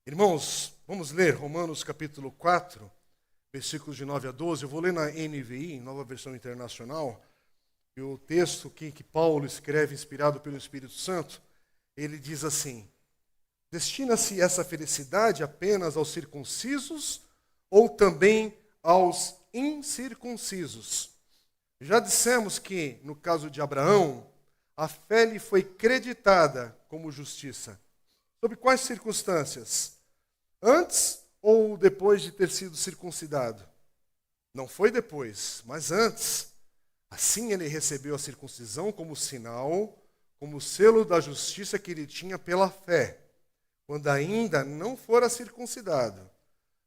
Irmãos, vamos ler Romanos capítulo 4, versículos de 9 a 12. Eu vou ler na NVI, Nova Versão Internacional, e o texto que Paulo escreve, inspirado pelo Espírito Santo, ele diz assim: destina-se essa felicidade apenas aos circuncisos ou também aos incircuncisos? Já dissemos que, no caso de Abraão, a fé lhe foi creditada como justiça. Sob quais circunstâncias? Antes ou depois de ter sido circuncidado? Não foi depois, mas antes. Assim ele recebeu a circuncisão como sinal, como selo da justiça que ele tinha pela fé, quando ainda não fora circuncidado.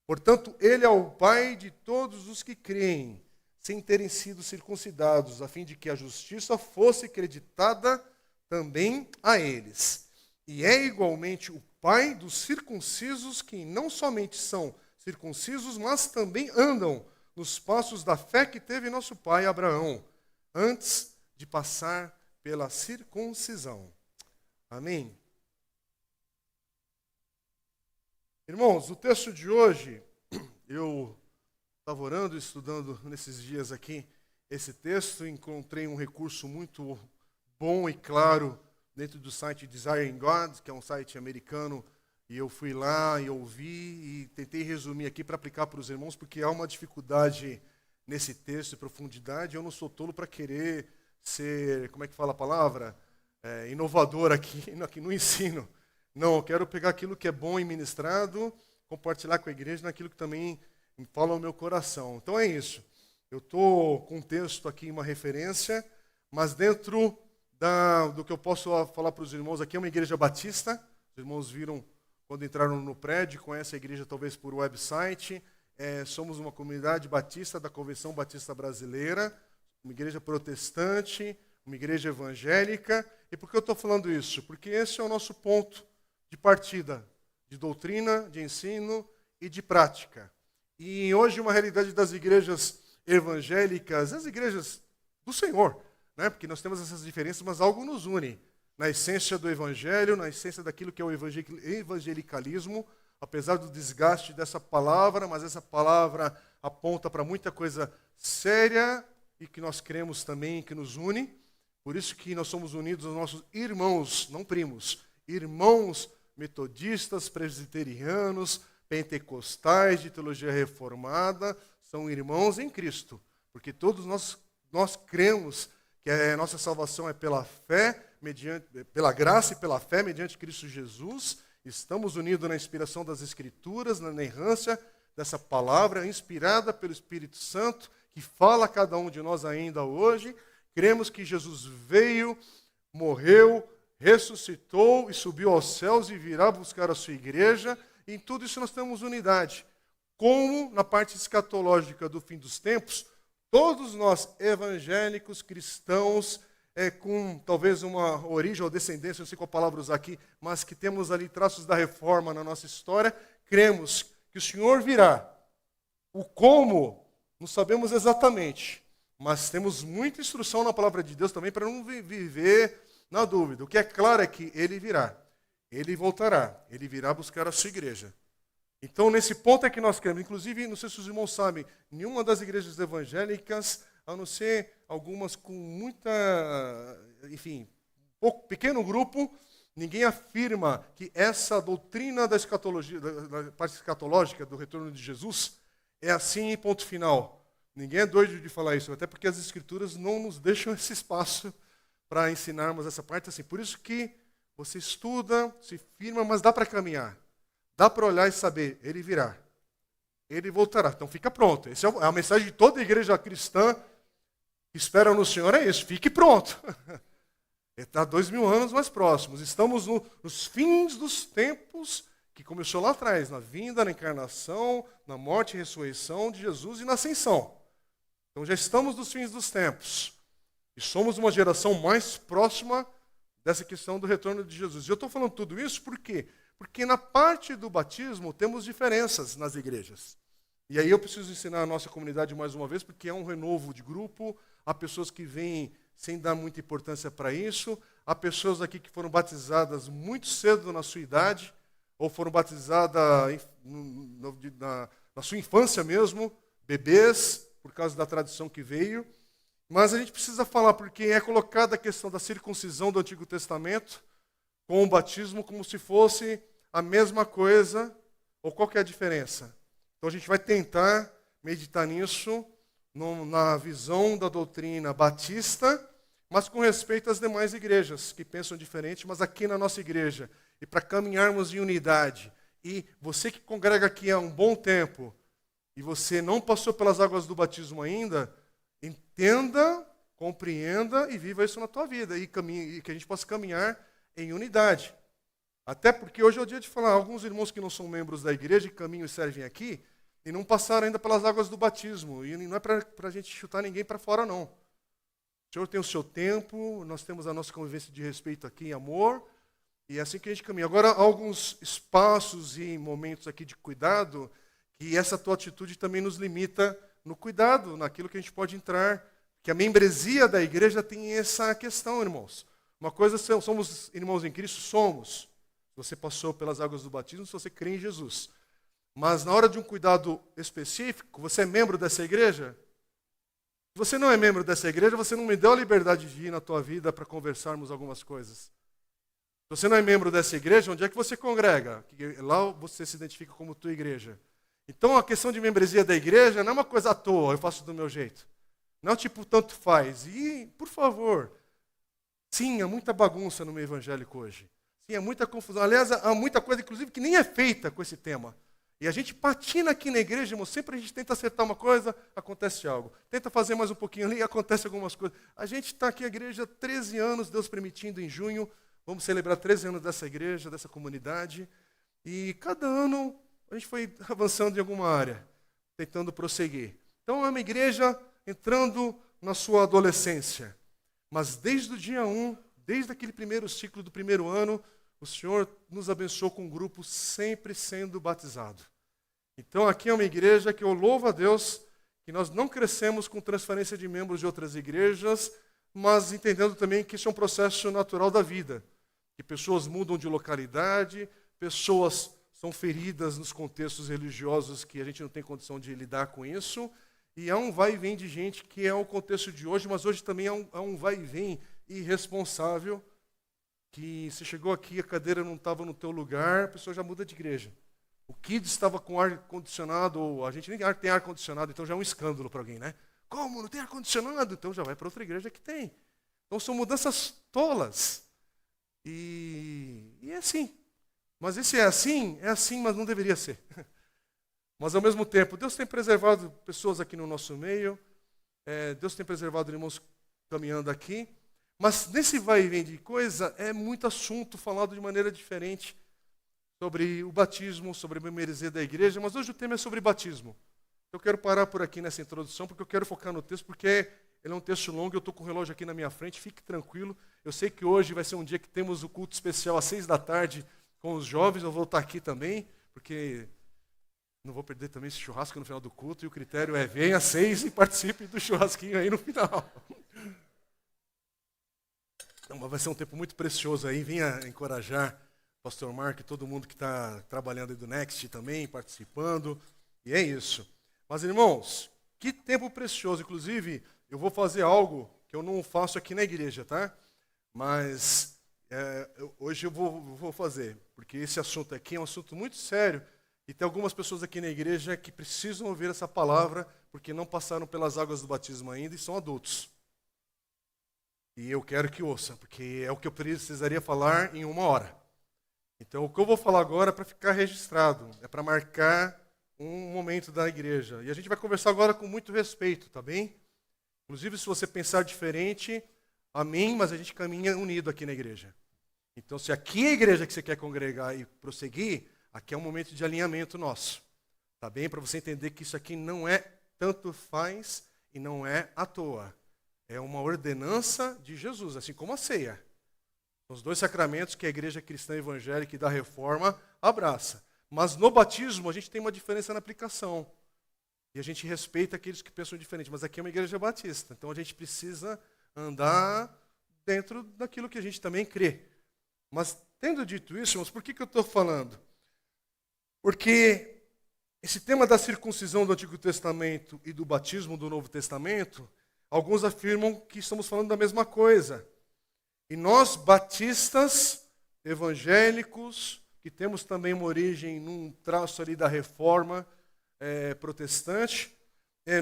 Portanto, ele é o pai de todos os que creem, sem terem sido circuncidados, a fim de que a justiça fosse creditada também a eles. E é igualmente o pai dos circuncisos, que não somente são circuncisos, mas também andam nos passos da fé que teve nosso pai Abraão, antes de passar pela circuncisão. Amém? Irmãos, o texto de hoje, eu estava orando e estudando nesses dias aqui esse texto, encontrei um recurso muito bom e claro dentro do site Desiring God, que é um site americano, e eu fui lá e ouvi e tentei resumir aqui para aplicar para os irmãos, porque há uma dificuldade nesse texto de profundidade. Eu não sou tolo para querer ser, como é que fala a palavra? Inovador aqui no ensino. Não, eu quero pegar aquilo que é bom e ministrado, compartilhar com a igreja naquilo que também fala ao meu coração. Então é isso. Eu estou com um texto aqui, uma referência, mas dentro do que eu posso falar para os irmãos aqui, é uma igreja batista. Os irmãos viram quando entraram no prédio, conhecem a igreja talvez por website. Somos uma comunidade batista da Convenção Batista Brasileira, uma igreja protestante, uma igreja evangélica. E por que eu estou falando isso? Porque esse é o nosso ponto de partida, de doutrina, de ensino e de prática. E hoje uma realidade das igrejas evangélicas, as igrejas do Senhor, né? Porque nós temos essas diferenças, mas algo nos une. Na essência do evangelho, na essência daquilo que é o evangelicalismo, apesar do desgaste dessa palavra, mas essa palavra aponta para muita coisa séria e que nós cremos também, que nos une. Por isso que nós somos unidos aos nossos irmãos, não primos, irmãos metodistas, presbiterianos, pentecostais, de teologia reformada, são irmãos em Cristo, porque todos nós cremos que a nossa salvação é pela fé, pela graça e pela fé mediante Cristo Jesus. Estamos unidos na inspiração das Escrituras, na inerrância dessa palavra, inspirada pelo Espírito Santo, que fala a cada um de nós ainda hoje. Cremos que Jesus veio, morreu, ressuscitou e subiu aos céus e virá buscar a sua igreja. Em tudo isso nós temos unidade. Como na parte escatológica do fim dos tempos, todos nós evangélicos, cristãos, com talvez uma origem ou descendência, não sei qual palavra usar aqui, mas que temos ali traços da reforma na nossa história, cremos que o Senhor virá. O como, não sabemos exatamente, mas temos muita instrução na palavra de Deus também para não viver na dúvida. O que é claro é que Ele virá, Ele voltará, Ele virá buscar a sua igreja. Então, nesse ponto é que nós cremos. Inclusive, não sei se os irmãos sabem, nenhuma das igrejas evangélicas, a não ser algumas com muita, enfim, pequeno grupo, ninguém afirma que essa doutrina da escatologia, da parte escatológica do retorno de Jesus, é assim, ponto final. Ninguém é doido de falar isso, até porque as Escrituras não nos deixam esse espaço para ensinarmos essa parte assim. Por isso que você estuda, se firma, mas dá para caminhar. Dá para olhar e saber, Ele virá. Ele voltará. Então fica pronto. Essa é a mensagem de toda igreja cristã que espera no Senhor, é isso. Fique pronto. Está 2000 anos mais próximos. Estamos nos fins dos tempos que começou lá atrás, na vinda, na encarnação, na morte e ressurreição de Jesus e na ascensão. Então já estamos nos fins dos tempos. E somos uma geração mais próxima dessa questão do retorno de Jesus. E eu estou falando tudo isso por quê? Porque na parte do batismo temos diferenças nas igrejas. E aí eu preciso ensinar a nossa comunidade mais uma vez, porque é um renovo de grupo, há pessoas que vêm sem dar muita importância para isso, há pessoas aqui que foram batizadas muito cedo na sua idade, ou foram batizadas na sua infância mesmo, bebês, por causa da tradição que veio. Mas a gente precisa falar, porque é colocada a questão da circuncisão do Antigo Testamento com o batismo como se fosse a mesma coisa, ou qual que é a diferença? Então a gente vai tentar meditar nisso, na visão da doutrina batista, mas com respeito às demais igrejas que pensam diferente, mas aqui na nossa igreja, e para caminharmos em unidade, e você que congrega aqui há um bom tempo, e você não passou pelas águas do batismo ainda, entenda, compreenda e viva isso na tua vida, e que a gente possa caminhar em unidade. Até porque hoje é o dia de falar, alguns irmãos que não são membros da igreja, que caminham e servem aqui, e não passaram ainda pelas águas do batismo. E não é para a gente chutar ninguém para fora, não. O Senhor tem o seu tempo, nós temos a nossa convivência de respeito aqui em amor, e é assim que a gente caminha. Agora, há alguns espaços e momentos aqui de cuidado, que essa tua atitude também nos limita no cuidado, naquilo que a gente pode entrar, que a membresia da igreja tem essa questão, irmãos. Uma coisa, somos irmãos em Cristo, somos. Se você passou pelas águas do batismo, se você crê em Jesus. Mas na hora de um cuidado específico, você é membro dessa igreja? Se você não é membro dessa igreja, você não me deu a liberdade de ir na tua vida para conversarmos algumas coisas. Se você não é membro dessa igreja, onde é que você congrega? Lá você se identifica como tua igreja. Então a questão de membresia da igreja não é uma coisa à toa, eu faço do meu jeito. Não é tipo, tanto faz. E, por favor, sim, há muita bagunça no meio evangélico hoje. Sim, há muita confusão. Aliás, há muita coisa, inclusive, que nem é feita com esse tema. E a gente patina aqui na igreja, irmão. Sempre a gente tenta acertar uma coisa, acontece algo. Tenta fazer mais um pouquinho ali, acontece algumas coisas. A gente está aqui na igreja há 13 anos, Deus permitindo, em junho. Vamos celebrar 13 anos dessa igreja, dessa comunidade. E cada ano a gente foi avançando em alguma área, tentando prosseguir. Então é uma igreja entrando na sua adolescência. Mas desde o dia 1, desde aquele primeiro ciclo do primeiro ano, o Senhor nos abençoou com um grupo sempre sendo batizado. Então aqui é uma igreja que eu louvo a Deus, que nós não crescemos com transferência de membros de outras igrejas, mas entendendo também que isso é um processo natural da vida. Que pessoas mudam de localidade, pessoas são feridas nos contextos religiosos que a gente não tem condição de lidar com isso. E há um vai e vem de gente que é o contexto de hoje, mas hoje também há um vai e vem irresponsável, que se chegou aqui, a cadeira não estava no teu lugar, a pessoa já muda de igreja. O Kids estava com ar-condicionado, ou a gente nem tem ar-condicionado, então já é um escândalo para alguém, né? Como? Não tem ar-condicionado? Então já vai para outra igreja que tem. Então são mudanças tolas. E é assim. Mas esse é assim, mas não deveria ser. Mas ao mesmo tempo, Deus tem preservado pessoas aqui no nosso meio, Deus tem preservado irmãos caminhando aqui, mas nesse vai e vem de coisa, é muito assunto falado de maneira diferente sobre o batismo, sobre a membresia da igreja, mas hoje o tema é sobre batismo. Eu quero parar por aqui nessa introdução, porque eu quero focar no texto, porque ele é um texto longo, eu estou com o relógio aqui na minha frente, fique tranquilo. Eu sei que hoje vai ser um dia que temos o culto especial às 6 da tarde com os jovens, eu vou estar aqui também, porque não vou perder também esse churrasco no final do culto, e o critério é venha às 6 e participe do churrasquinho aí no final. Então, vai ser um tempo muito precioso aí, venha encorajar o pastor Marco e todo mundo que está trabalhando aí do Next também, participando, e é isso. Mas irmãos, que tempo precioso, inclusive eu vou fazer algo que eu não faço aqui na igreja, tá? Mas hoje eu vou fazer, porque esse assunto aqui é um assunto muito sério, e tem algumas pessoas aqui na igreja que precisam ouvir essa palavra, porque não passaram pelas águas do batismo ainda e são adultos. E eu quero que ouçam, porque é o que eu precisaria falar em 1 hora. Então, o que eu vou falar agora é para ficar registrado, é para marcar um momento da igreja. E a gente vai conversar agora com muito respeito, tá bem? Inclusive, se você pensar diferente, amém, mas a gente caminha unido aqui na igreja. Então, se aqui é a igreja que você quer congregar e prosseguir, aqui é um momento de alinhamento nosso. Tá bem? Para você entender que isso aqui não é tanto faz e não é à toa. É uma ordenança de Jesus, assim como a ceia. Os 2 sacramentos que a igreja cristã evangélica e da reforma abraça. Mas no batismo a gente tem uma diferença na aplicação. E a gente respeita aqueles que pensam diferente. Mas aqui é uma igreja batista. Então a gente precisa andar dentro daquilo que a gente também crê. Mas tendo dito isso, irmãos, por que eu estou falando? Porque esse tema da circuncisão do Antigo Testamento e do batismo do Novo Testamento, alguns afirmam que estamos falando da mesma coisa. E nós, batistas, evangélicos, que temos também uma origem num traço ali da reforma protestante,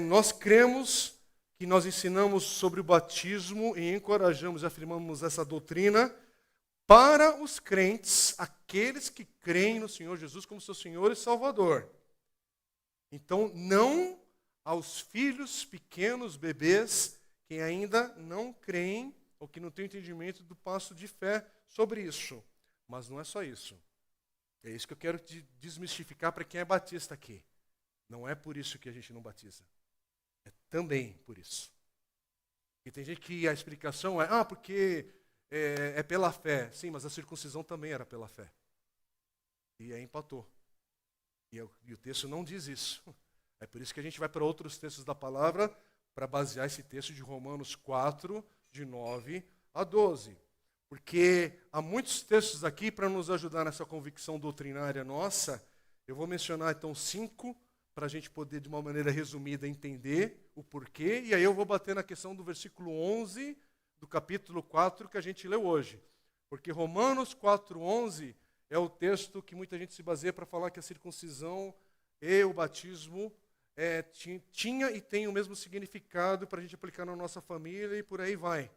nós cremos que nós ensinamos sobre o batismo e encorajamos e afirmamos essa doutrina para os crentes, aqueles que creem no Senhor Jesus como seu Senhor e Salvador. Então, não aos filhos pequenos, bebês, que ainda não creem ou que não têm entendimento do passo de fé sobre isso. Mas não é só isso. É isso que eu quero desmistificar para quem é batista aqui. Não é por isso que a gente não batiza. É também por isso. E tem gente que a explicação é, porque é pela fé. Sim, mas a circuncisão também era pela fé. E aí empatou. E o texto não diz isso. É por isso que a gente vai para outros textos da palavra para basear esse texto de Romanos 4, de 9 a 12. Porque há muitos textos aqui para nos ajudar nessa convicção doutrinária nossa. Eu vou mencionar então 5 para a gente poder, de uma maneira resumida, entender o porquê. E aí eu vou bater na questão do versículo 11 do capítulo 4 que a gente leu hoje. Porque Romanos 4:11 é o texto que muita gente se baseia para falar que a circuncisão e o batismo tinha e tem o mesmo significado para a gente aplicar na nossa família e por aí vai.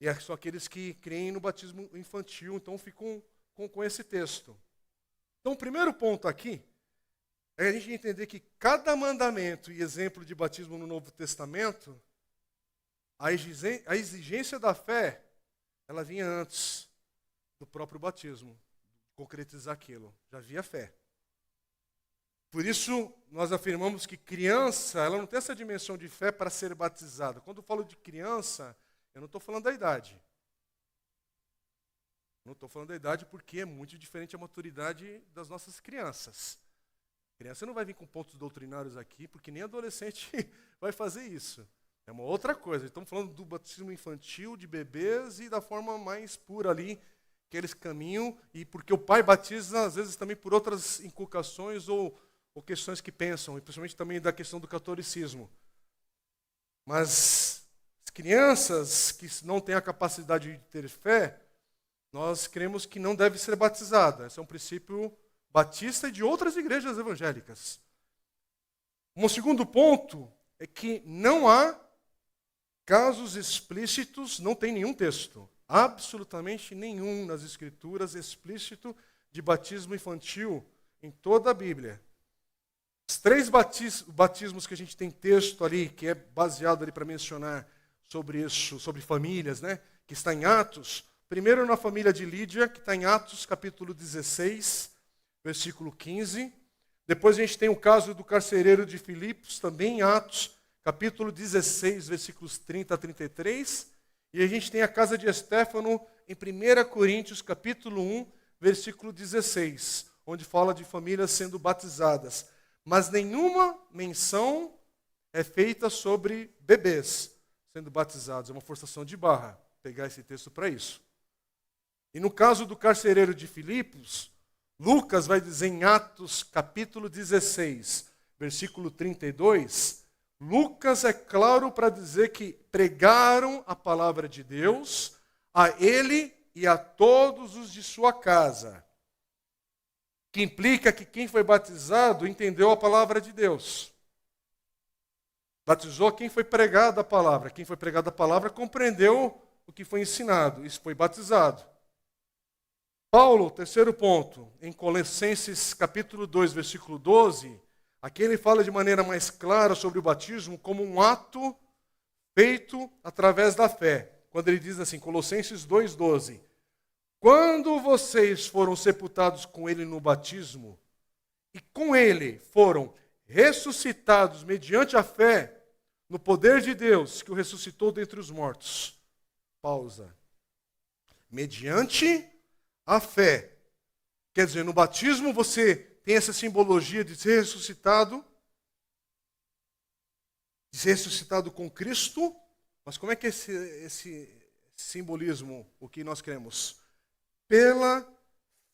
E são aqueles que creem no batismo infantil, então ficam com esse texto. Então, o primeiro ponto aqui é a gente entender que cada mandamento e exemplo de batismo no Novo Testamento, a exigência da fé, ela vinha antes do próprio batismo, concretizar aquilo. Já havia fé. Por isso, nós afirmamos que criança, ela não tem essa dimensão de fé para ser batizada. Quando eu falo de criança, eu não estou falando da idade. Não estou falando da idade porque é muito diferente a maturidade das nossas crianças. A criança não vai vir com pontos doutrinários aqui, porque nem adolescente vai fazer isso. É uma outra coisa. Estamos falando do batismo infantil, de bebês e da forma mais pura ali, que eles caminham, e porque o pai batiza, às vezes, também por outras inculcações ou questões que pensam, e principalmente também da questão do catolicismo. Mas as crianças que não têm a capacidade de ter fé, nós cremos que não deve ser batizada. Esse é um princípio batista e de outras igrejas evangélicas. Um segundo ponto é que não há casos explícitos, não tem nenhum texto, absolutamente nenhum nas Escrituras explícito de batismo infantil em toda a Bíblia. Os 3 batismos que a gente tem texto ali, que é baseado ali para mencionar sobre isso, sobre famílias, né, que está em Atos. Primeiro na família de Lídia, que está em Atos capítulo 16, versículo 15. Depois a gente tem o caso do carcereiro de Filipos, também em Atos, capítulo 16, versículos 30 a 33. E a gente tem a casa de Estéfano em 1 Coríntios, capítulo 1, versículo 16, onde fala de famílias sendo batizadas. Mas nenhuma menção é feita sobre bebês sendo batizados. É uma forçação de barra pegar esse texto para isso. E no caso do carcereiro de Filipos, Lucas vai dizer em Atos capítulo 16, versículo 32, Lucas é claro para dizer que pregaram a palavra de Deus a ele e a todos os de sua casa. Que implica que quem foi batizado entendeu a palavra de Deus. Batizou quem foi pregado a palavra. Quem foi pregado a palavra compreendeu o que foi ensinado. Isso foi batizado. Paulo, terceiro ponto, em Colossenses capítulo 2, versículo 12, aqui ele fala de maneira mais clara sobre o batismo como um ato feito através da fé. Quando ele diz assim, Colossenses 2,12, quando vocês foram sepultados com ele no batismo, e com ele foram ressuscitados mediante a fé no poder de Deus que o ressuscitou dentre os mortos. Pausa. Mediante a fé. Quer dizer, no batismo você tem essa simbologia de ser ressuscitado com Cristo, mas como é que é esse simbolismo, o que nós cremos? Pela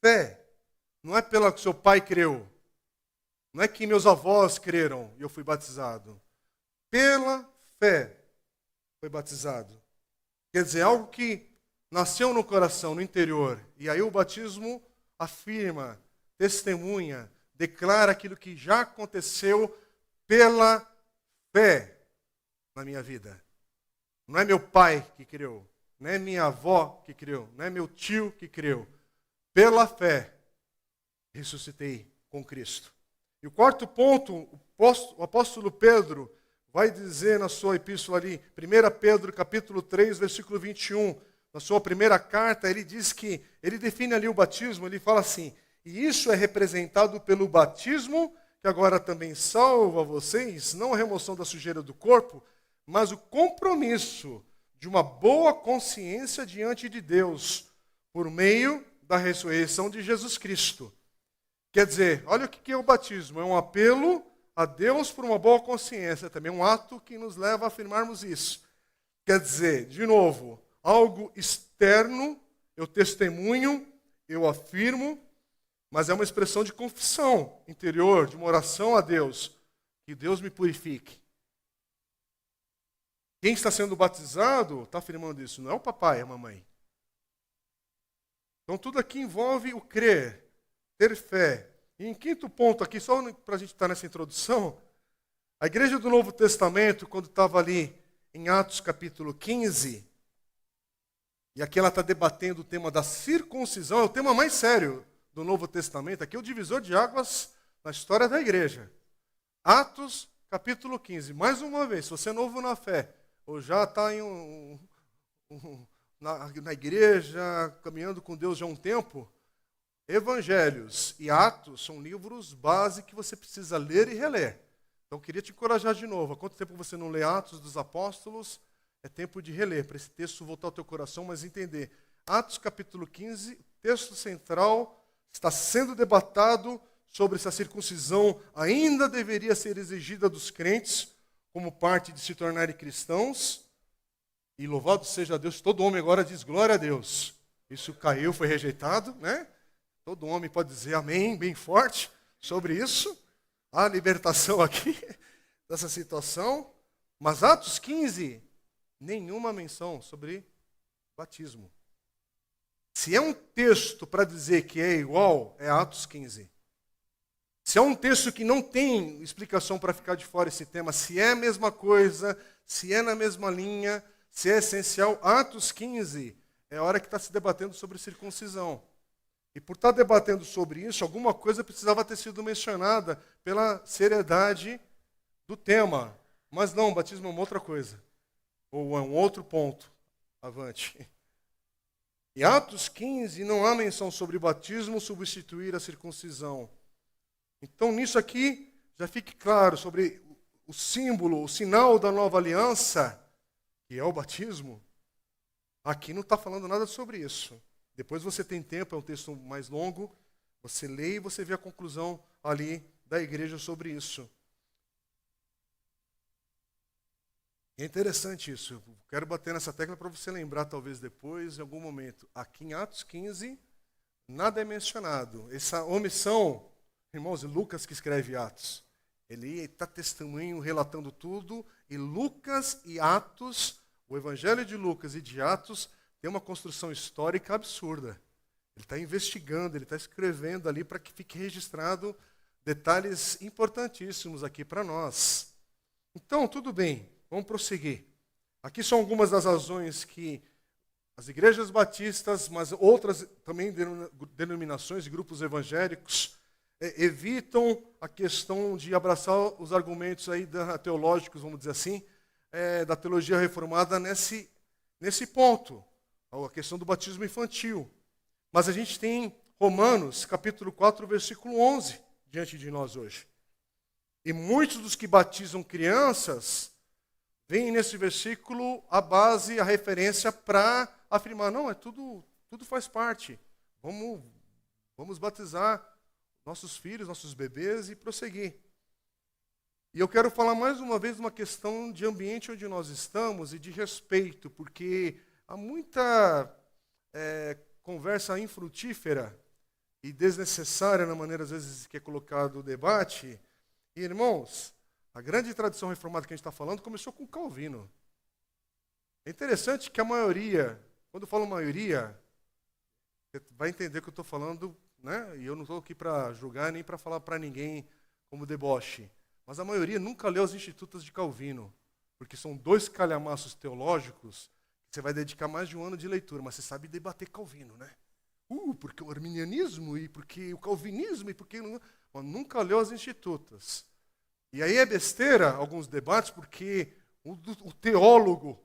fé. Não é pela que seu pai creu. Não é que meus avós creram e eu fui batizado. Pela fé foi batizado. Quer dizer, algo que nasceu no coração, no interior. E aí o batismo afirma, testemunha, declara aquilo que já aconteceu pela fé na minha vida. Não é meu pai que creu, não é minha avó que creu, não é meu tio que creu. Pela fé, ressuscitei com Cristo. E o quarto ponto, o apóstolo Pedro vai dizer na sua epístola ali, 1 Pedro capítulo 3, versículo 21, na sua primeira carta, ele diz que, ele define ali o batismo, ele fala assim, e isso é representado pelo batismo, que agora também salva vocês, não a remoção da sujeira do corpo, mas o compromisso de uma boa consciência diante de Deus, por meio da ressurreição de Jesus Cristo. Quer dizer, olha o que é o batismo, é um apelo a Deus por uma boa consciência, também um ato que nos leva a afirmarmos isso. Quer dizer, de novo, algo externo, eu testemunho, eu afirmo, mas é uma expressão de confissão interior, de uma oração a Deus, que Deus me purifique. Quem está sendo batizado está afirmando isso, não é o papai, é a mamãe. Então tudo aqui envolve o crer, ter fé. E em quinto ponto aqui, só para a gente estar nessa introdução, a igreja do Novo Testamento, quando estava ali em Atos capítulo 15, e aqui ela está debatendo o tema da circuncisão, é o tema mais sério do Novo Testamento, aqui é o divisor de águas na história da igreja. Atos capítulo 15, mais uma vez, se você é novo na fé, ou já está na igreja, caminhando com Deus já há um tempo, Evangelhos e Atos são livros base que você precisa ler e reler. Então eu queria te encorajar de novo. Há quanto tempo você não lê Atos dos Apóstolos? É tempo de reler, para esse texto voltar ao teu coração, mas entender. Atos capítulo 15, texto central, está sendo debatado sobre se a circuncisão ainda deveria ser exigida dos crentes como parte de se tornarem cristãos. E louvado seja Deus, todo homem agora diz glória a Deus. Isso caiu, foi rejeitado, né? Todo homem pode dizer amém, bem forte, sobre isso. Há libertação aqui dessa situação. Mas Atos 15, nenhuma menção sobre batismo. Se é um texto para dizer que é igual, é Atos 15. Se é um texto que não tem explicação para ficar de fora esse tema, se é a mesma coisa, se é na mesma linha, se é essencial, Atos 15 é a hora que está se debatendo sobre circuncisão. E por estar debatendo sobre isso, alguma coisa precisava ter sido mencionada pela seriedade do tema. Mas não, o batismo é uma outra coisa. Ou é um outro ponto. Avante. Em Atos 15 não há menção sobre batismo substituir a circuncisão. Então nisso aqui já fique claro sobre o símbolo, o sinal da nova aliança, que é o batismo. Aqui não está falando nada sobre isso. Depois você tem tempo, é um texto mais longo, você lê e você vê a conclusão ali da igreja sobre isso. É interessante isso, eu quero bater nessa tecla para você lembrar talvez depois, em algum momento. Aqui em Atos 15, nada é mencionado. Essa omissão, irmãos, Lucas que escreve Atos, ele está testemunho, relatando tudo, e Lucas e Atos, o Evangelho de Lucas e de Atos, tem uma construção histórica absurda. Ele está investigando, ele está escrevendo ali para que fique registrado detalhes importantíssimos aqui para nós. Então, tudo bem, vamos prosseguir. Aqui são algumas das razões que as igrejas batistas, mas outras também denominações e grupos evangélicos, evitam a questão de abraçar os argumentos aí teológicos, vamos dizer assim, da teologia reformada nesse ponto. A questão do batismo infantil. Mas a gente tem Romanos, capítulo 4, versículo 11, diante de nós hoje. E muitos dos que batizam crianças, veem nesse versículo a base, a referência para afirmar, não, tudo faz parte. Vamos batizar nossos filhos, nossos bebês e prosseguir. E eu quero falar mais uma vez de uma questão de ambiente onde nós estamos e de respeito, porque há muita conversa infrutífera e desnecessária na maneira, às vezes, que é colocado o debate. E, irmãos, a grande tradição reformada que a gente está falando começou com Calvino. É interessante que a maioria, quando eu falo maioria, você vai entender que eu estou falando, né? E eu não estou aqui para julgar nem para falar para ninguém como deboche. Mas a maioria nunca leu as Institutas de Calvino, porque são 2 calhamaços teológicos que você vai dedicar mais de um ano de leitura, mas você sabe debater Calvino, né? Porque o arminianismo, e porque o calvinismo, e porque... Mas nunca leu as Institutas. E aí é besteira alguns debates, porque o teólogo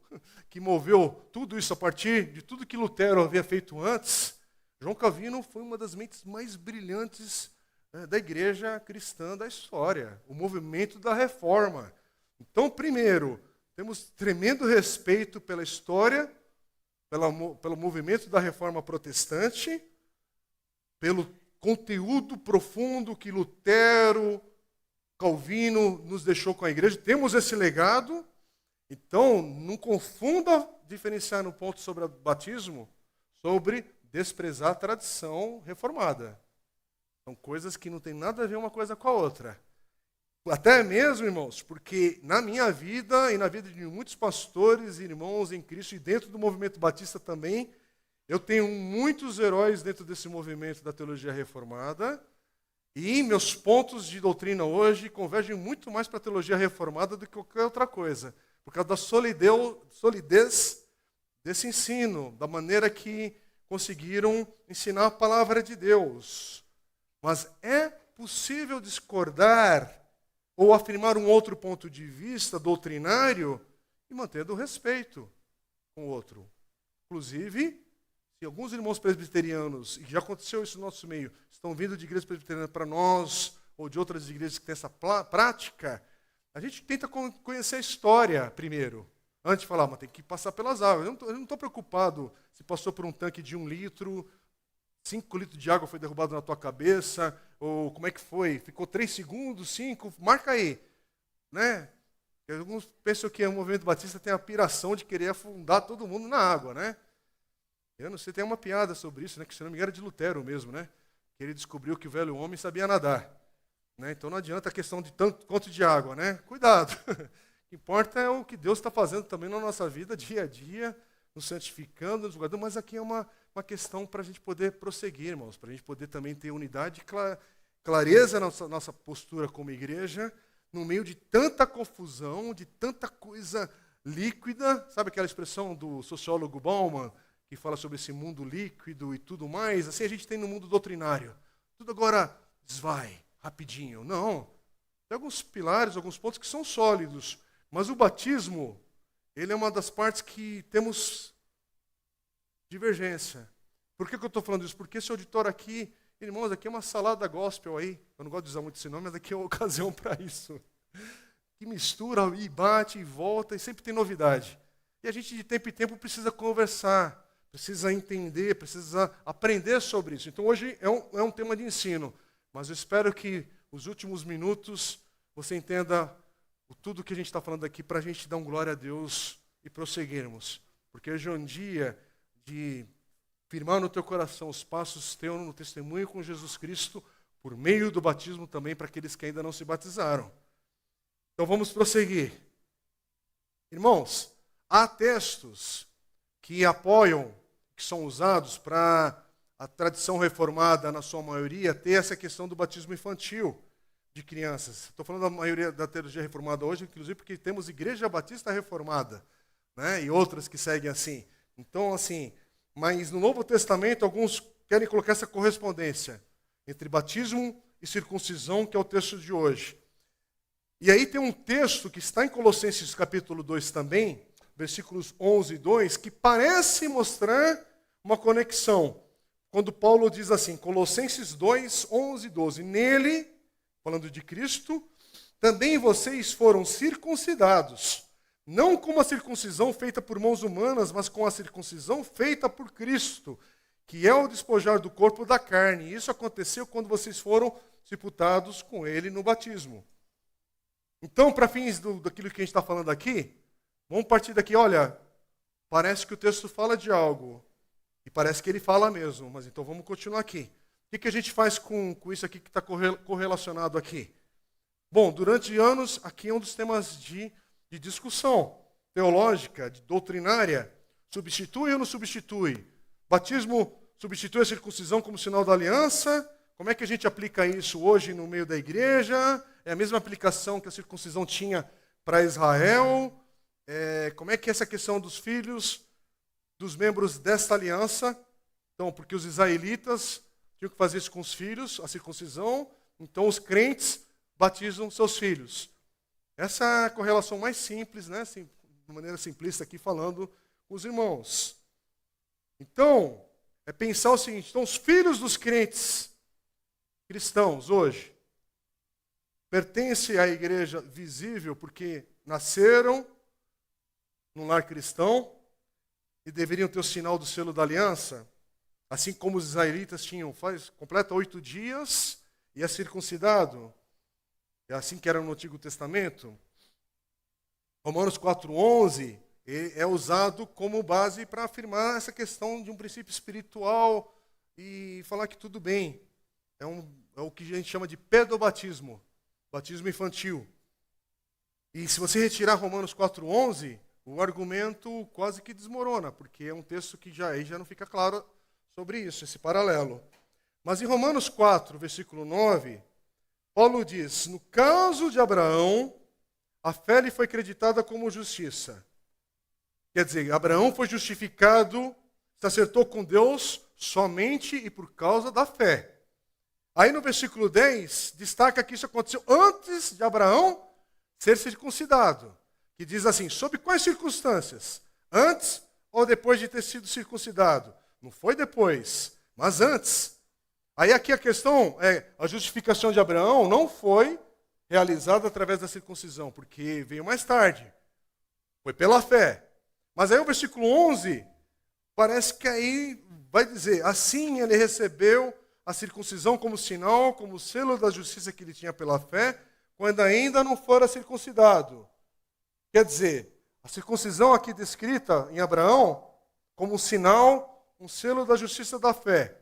que moveu tudo isso a partir de tudo que Lutero havia feito antes, João Calvino foi uma das mentes mais brilhantes da igreja cristã da história, o movimento da reforma. Então, primeiro, temos tremendo respeito pela história, pelo movimento da reforma protestante, pelo conteúdo profundo que Lutero, Calvino nos deixou com a igreja. Temos esse legado. Então, não confunda diferenciar no ponto sobre o batismo sobre desprezar a tradição reformada. São coisas que não tem nada a ver uma coisa com a outra. Até mesmo, irmãos, porque na minha vida e na vida de muitos pastores e irmãos em Cristo e dentro do movimento batista também, eu tenho muitos heróis dentro desse movimento da teologia reformada e meus pontos de doutrina hoje convergem muito mais para a teologia reformada do que qualquer outra coisa, por causa da solidez desse ensino, da maneira que conseguiram ensinar a palavra de Deus. Mas é possível discordar ou afirmar um outro ponto de vista doutrinário e mantendo o respeito com o outro. Inclusive, se alguns irmãos presbiterianos, e já aconteceu isso no nosso meio, estão vindo de igrejas presbiterianas para nós, ou de outras igrejas que têm essa prática, a gente tenta conhecer a história primeiro, antes de falar, mas tem que passar pelas águas. Eu não estou preocupado se passou por um tanque de 1 litro, 5 litros de água foi derrubado na tua cabeça, ou como é que foi? Ficou 3 segundos, 5, marca aí. Né? Alguns pensam que o movimento batista tem a piração de querer afundar todo mundo na água, né? Eu não sei, tem uma piada sobre isso, né? Que se não me engano era de Lutero mesmo, né? Que ele descobriu que o velho homem sabia nadar. Né? Então não adianta a questão de tanto quanto de água, né? Cuidado. O que importa é o que Deus está fazendo também na nossa vida, dia a dia, nos santificando, nos guardando, mas aqui é uma questão para a gente poder prosseguir, irmãos, para a gente poder também ter unidade e clareza na nossa postura como igreja, no meio de tanta confusão, de tanta coisa líquida. Sabe aquela expressão do sociólogo Bauman, que fala sobre esse mundo líquido e tudo mais? Assim a gente tem no mundo doutrinário. Tudo agora desvai, rapidinho. Não. Tem alguns pilares, alguns pontos que são sólidos, mas o batismo, ele é uma das partes que temos divergência. Por que eu estou falando isso? Porque esse auditório aqui, irmãos, aqui é uma salada gospel aí. Eu não gosto de usar muito esse nome, mas aqui é uma ocasião para isso. Que mistura e bate e volta e sempre tem novidade. E a gente de tempo em tempo precisa conversar, precisa entender, precisa aprender sobre isso. Então hoje é um tema de ensino, mas eu espero que os últimos minutos você entenda tudo que a gente está falando aqui para a gente dar glória a Deus e prosseguirmos. Porque hoje é um dia de firmar no teu coração os passos teus no testemunho com Jesus Cristo, por meio do batismo também para aqueles que ainda não se batizaram. Então vamos prosseguir. Irmãos, há textos que apoiam, que são usados para a tradição reformada, na sua maioria, ter essa questão do batismo infantil de crianças. Estou falando da maioria da teologia reformada hoje, inclusive porque temos Igreja Batista Reformada, né, e outras que seguem assim. Então, assim, mas no Novo Testamento, alguns querem colocar essa correspondência entre batismo e circuncisão, que é o texto de hoje. E aí tem um texto que está em Colossenses capítulo 2 também, versículos 11 e 2, que parece mostrar uma conexão. Quando Paulo diz assim, Colossenses 2, 11 e 12, nele, falando de Cristo, também vocês foram circuncidados, não com a circuncisão feita por mãos humanas, mas com a circuncisão feita por Cristo, que é o despojar do corpo da carne. Isso aconteceu quando vocês foram sepultados com ele no batismo. Então, para fins daquilo que a gente está falando aqui, vamos partir daqui. Olha, parece que o texto fala de algo, e parece que ele fala mesmo, mas então vamos continuar aqui. O que a gente faz com isso aqui que está correlacionado aqui? Bom, durante anos, aqui é um dos temas de discussão teológica, doutrinária. Substitui ou não substitui? Batismo substitui a circuncisão como sinal da aliança? Como é que a gente aplica isso hoje no meio da igreja? É a mesma aplicação que a circuncisão tinha para Israel? Como é que é essa questão dos filhos, dos membros desta aliança? Então, porque os israelitas tinham que fazer isso com os filhos, a circuncisão, então os crentes batizam seus filhos. Essa é a correlação mais simples, né? Assim, de maneira simplista aqui falando com os irmãos. Então, é pensar o seguinte, então os filhos dos crentes cristãos hoje pertencem à igreja visível porque nasceram num lar cristão e deveriam ter o sinal do selo da aliança, assim como os israelitas tinham, completa 8 dias e é circuncidado. É assim que era no Antigo Testamento. Romanos 4:11 é usado como base para afirmar essa questão de um princípio espiritual e falar que tudo bem. É o que a gente chama de pedobatismo, batismo infantil. E se você retirar Romanos 4:11, o argumento quase que desmorona, porque é um texto que já não fica claro sobre isso, esse paralelo. Mas em Romanos 4, versículo 9, Paulo diz, no caso de Abraão, a fé lhe foi creditada como justiça. Quer dizer, Abraão foi justificado, se acertou com Deus somente e por causa da fé. Aí no versículo 10, destaca que isso aconteceu antes de Abraão ser circuncidado. Que diz assim, sob quais circunstâncias? Antes ou depois de ter sido circuncidado? Não foi depois, mas antes. Aí aqui a questão é, a justificação de Abraão não foi realizada através da circuncisão, porque veio mais tarde. Foi pela fé. Mas aí o versículo 11, parece que aí vai dizer, assim ele recebeu a circuncisão como sinal, como selo da justiça que ele tinha pela fé, quando ainda não fora circuncidado. Quer dizer, a circuncisão aqui descrita em Abraão como um sinal, um selo da justiça da fé.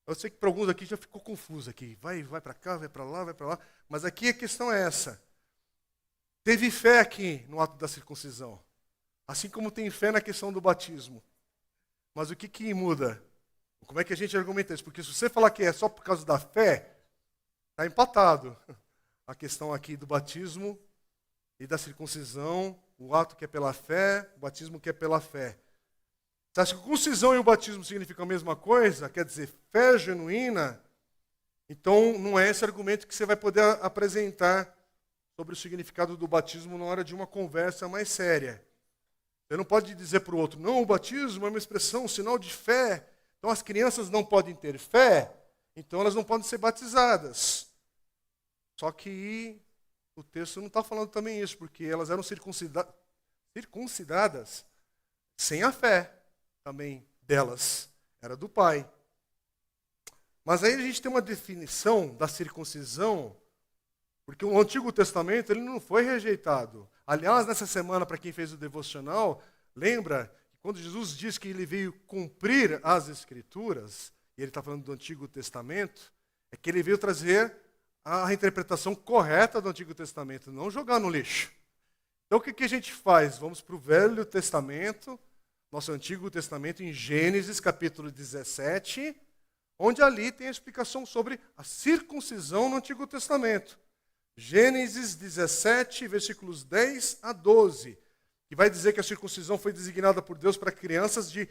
Eu sei que para alguns aqui já ficou confuso aqui. Vai para cá, vai para lá, vai para lá. Mas aqui a questão é essa. Teve fé aqui no ato da circuncisão. Assim como tem fé na questão do batismo. Mas o que muda? Como é que a gente argumenta isso? Porque se você falar que é só por causa da fé, está empatado. A questão aqui do batismo e da circuncisão, o ato que é pela fé, o batismo que é pela fé. Se a circuncisão e o batismo significam a mesma coisa, quer dizer, fé genuína, então não é esse argumento que você vai poder apresentar sobre o significado do batismo na hora de uma conversa mais séria. Você não pode dizer para o outro, não, o batismo é uma expressão, um sinal de fé. Então as crianças não podem ter fé, então elas não podem ser batizadas. Só que o texto não está falando também isso, porque elas eram circuncidadas sem a fé também delas, era do pai. Mas aí a gente tem uma definição da circuncisão, porque o Antigo Testamento ele não foi rejeitado. Aliás, nessa semana, para quem fez o devocional, lembra que quando Jesus diz que ele veio cumprir as Escrituras, e ele está falando do Antigo Testamento, é que ele veio trazer a interpretação correta do Antigo Testamento, não jogar no lixo. Então o que a gente faz? Vamos para o Velho Testamento, nosso Antigo Testamento, em Gênesis, capítulo 17, onde ali tem a explicação sobre a circuncisão no Antigo Testamento. Gênesis 17, versículos 10 a 12, que vai dizer que a circuncisão foi designada por Deus para crianças de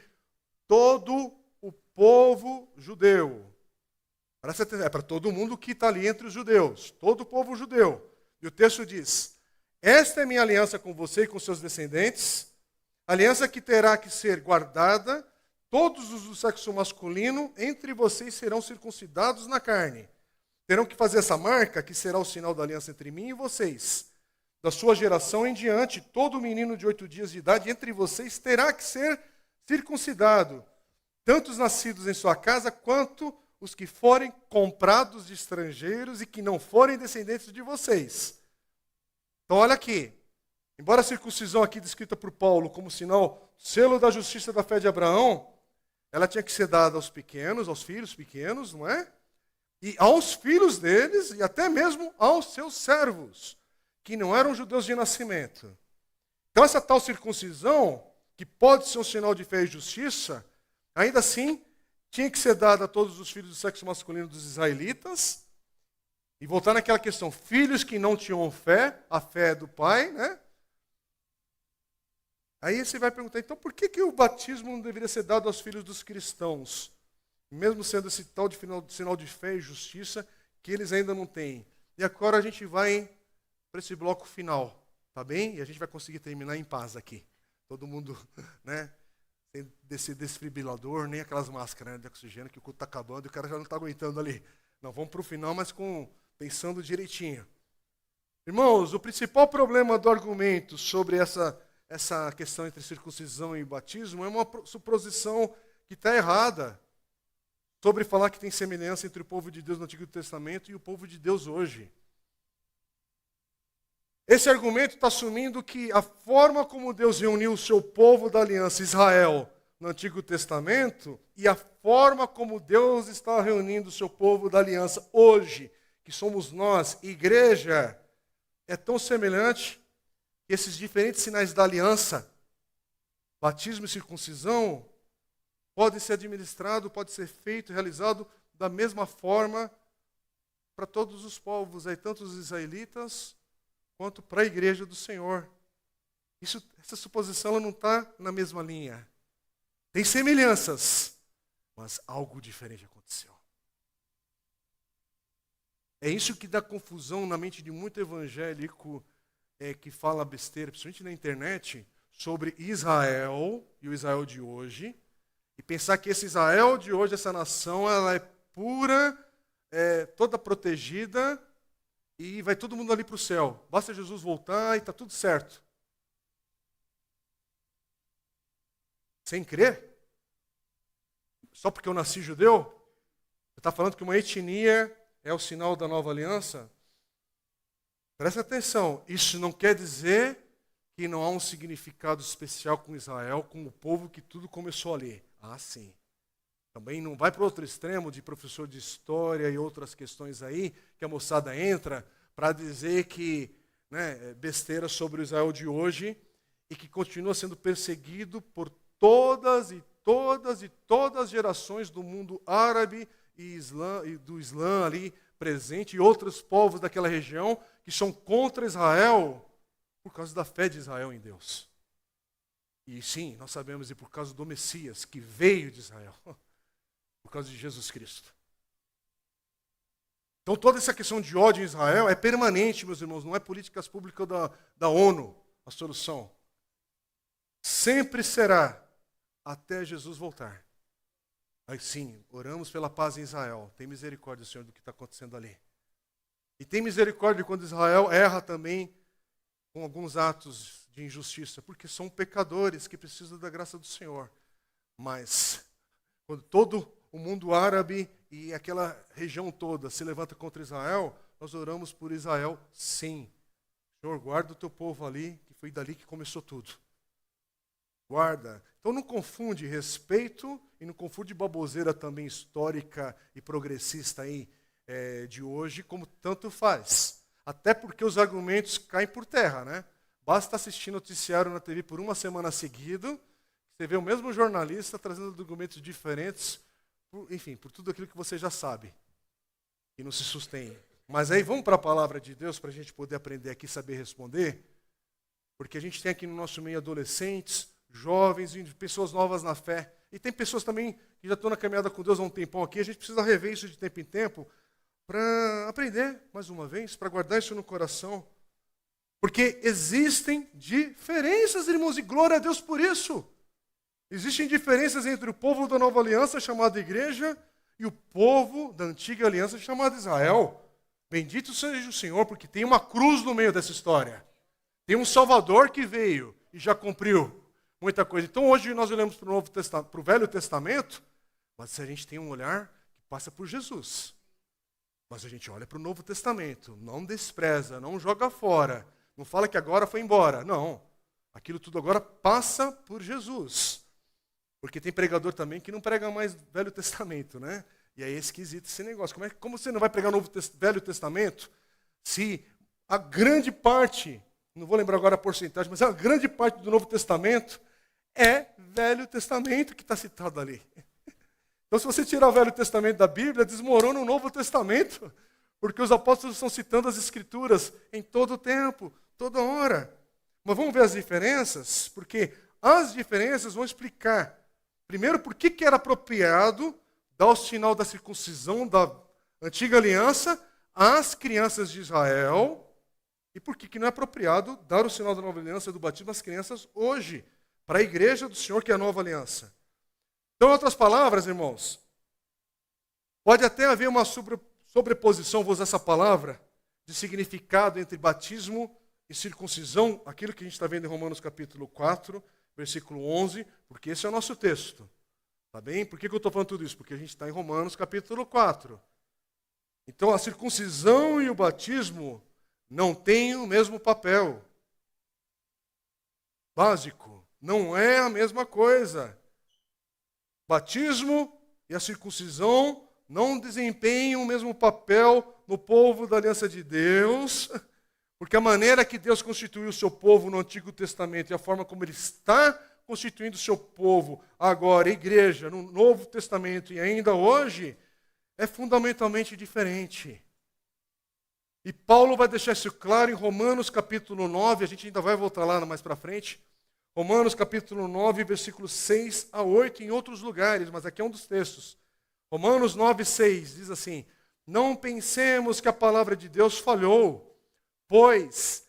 todo o povo judeu. É para todo mundo que está ali entre os judeus, todo o povo judeu. E o texto diz, esta é minha aliança com você e com seus descendentes, aliança que terá que ser guardada, todos os do sexo masculino entre vocês serão circuncidados na carne. Terão que fazer essa marca, que será o sinal da aliança entre mim e vocês. Da sua geração em diante, todo menino de 8 dias de idade entre vocês terá que ser circuncidado, tanto os nascidos em sua casa, quanto os que forem comprados de estrangeiros e que não forem descendentes de vocês. Então olha aqui, embora a circuncisão aqui descrita por Paulo como sinal, selo da justiça da fé de Abraão, ela tinha que ser dada aos pequenos, aos filhos pequenos, não é? e aos filhos deles, e até mesmo aos seus servos, que não eram judeus de nascimento. Então essa tal circuncisão, que pode ser um sinal de fé e justiça, ainda assim tinha que ser dada a todos os filhos do sexo masculino dos israelitas. E voltar naquela questão, filhos que não tinham fé, a fé é do pai, né? Aí você vai perguntar, então por que o batismo não deveria ser dado aos filhos dos cristãos? Mesmo sendo esse tal de sinal de fé e justiça, que eles ainda não têm. E agora a gente vai para esse bloco final, tá bem? E a gente vai conseguir terminar em paz aqui. Todo mundo, né? Sem desse desfibrilador, nem aquelas máscaras, né, de oxigênio, que o culto está acabando e o cara já não está aguentando ali. Não, vamos para o final, mas pensando direitinho. Irmãos, o principal problema do argumento sobre essa questão entre circuncisão e batismo é uma suposição que está errada sobre falar que tem semelhança entre o povo de Deus no Antigo Testamento e o povo de Deus hoje. Esse argumento está assumindo que a forma como Deus reuniu o seu povo da aliança Israel no Antigo Testamento e a forma como Deus está reunindo o seu povo da aliança hoje, que somos nós, igreja, é tão semelhante que esses diferentes sinais da aliança, batismo e circuncisão, podem ser administrados, pode ser feito, realizado da mesma forma para todos os povos, aí, tanto os israelitas quanto para a igreja do Senhor. Essa suposição ela não está na mesma linha. Tem semelhanças, mas algo diferente aconteceu. É isso que dá confusão na mente de muito evangélico que fala besteira, principalmente na internet, sobre Israel e o Israel de hoje, e pensar que esse Israel de hoje, essa nação, ela é pura, toda protegida, e vai todo mundo ali para o céu. Basta Jesus voltar e está tudo certo. Sem crer? Só porque eu nasci judeu? Você está falando que uma etnia é o sinal da nova aliança? Presta atenção, isso não quer dizer que não há um significado especial com Israel, com o povo que tudo começou ali. Ah, sim. Também não vai para o outro extremo de professor de história e outras questões aí, que a moçada entra para dizer que besteira sobre o Israel de hoje e que continua sendo perseguido por todas as gerações do mundo árabe e do Islã ali presente e outros povos daquela região que são contra Israel por causa da fé de Israel em Deus. E sim, nós sabemos, e por causa do Messias que veio de Israel, por causa de Jesus Cristo. Então toda essa questão de ódio em Israel é permanente, meus irmãos, não é políticas públicas da ONU a solução. Sempre será até Jesus voltar. Aí sim, oramos pela paz em Israel. Tem misericórdia, Senhor, do que está acontecendo ali. E tem misericórdia quando Israel erra também com alguns atos de injustiça, porque são pecadores que precisam da graça do Senhor. Mas quando todo o mundo árabe e aquela região toda se levanta contra Israel, nós oramos por Israel, sim. Senhor, guarda o teu povo ali, que foi dali que começou tudo. Guarda. Então não confunde respeito e não confunde baboseira também histórica e progressista aí de hoje, como tanto faz. Até porque os argumentos caem por terra, né? Basta assistir noticiário na TV por uma semana seguida, você vê o mesmo jornalista trazendo argumentos diferentes, por tudo aquilo que você já sabe e não se sustém. Mas aí vamos para a palavra de Deus para a gente poder aprender aqui e saber responder, porque a gente tem aqui no nosso meio adolescentes, jovens e pessoas novas na fé. E tem pessoas também que já estão na caminhada com Deus há um tempão aqui. A gente precisa rever isso de tempo em tempo para aprender, mais uma vez, para guardar isso no coração. Porque existem diferenças, irmãos, e glória a Deus por isso. Existem diferenças entre o povo da nova aliança, chamado igreja, e o povo da antiga aliança, chamado Israel. Bendito seja o Senhor, porque tem uma cruz no meio dessa história. Tem um Salvador que veio e já cumpriu muita coisa. Então hoje nós olhamos para o Velho Testamento, mas a gente tem um olhar que passa por Jesus. Mas a gente olha para o Novo Testamento, não despreza, não joga fora, não fala que agora foi embora. Não, aquilo tudo agora passa por Jesus. Porque tem pregador também que não prega mais Velho Testamento, né? E aí é esquisito esse negócio. Como você não vai pregar o Velho Testamento se a grande parte, não vou lembrar agora a porcentagem, mas a grande parte do Novo Testamento é Velho Testamento que está citado ali. Então, se você tirar o Velho Testamento da Bíblia, desmorona o Novo Testamento, porque os apóstolos estão citando as Escrituras em todo o tempo, toda hora. Mas vamos ver as diferenças, porque as diferenças vão explicar, primeiro, por que era apropriado dar o sinal da circuncisão da antiga aliança às crianças de Israel, e por que não é apropriado dar o sinal da nova aliança do batismo às crianças hoje, para a igreja do Senhor, que é a nova aliança. Então, em outras palavras, irmãos, pode até haver uma sobreposição, vou usar essa palavra, de significado entre batismo e circuncisão, aquilo que a gente está vendo em Romanos capítulo 4, versículo 11, porque esse é o nosso texto. Tá bem? Por que eu estou falando tudo isso? Porque a gente está em Romanos capítulo 4. Então, a circuncisão e o batismo não têm o mesmo papel. Básico. Não é a mesma coisa. Batismo e a circuncisão não desempenham o mesmo papel no povo da aliança de Deus, porque a maneira que Deus constituiu o seu povo no Antigo Testamento e a forma como Ele está constituindo o seu povo agora, igreja, no Novo Testamento e ainda hoje, é fundamentalmente diferente. E Paulo vai deixar isso claro em Romanos capítulo 9, a gente ainda vai voltar lá mais para frente. Romanos capítulo 9, versículos 6 a 8, em outros lugares, mas aqui é um dos textos. Romanos 9, 6 diz assim: não pensemos que a palavra de Deus falhou, pois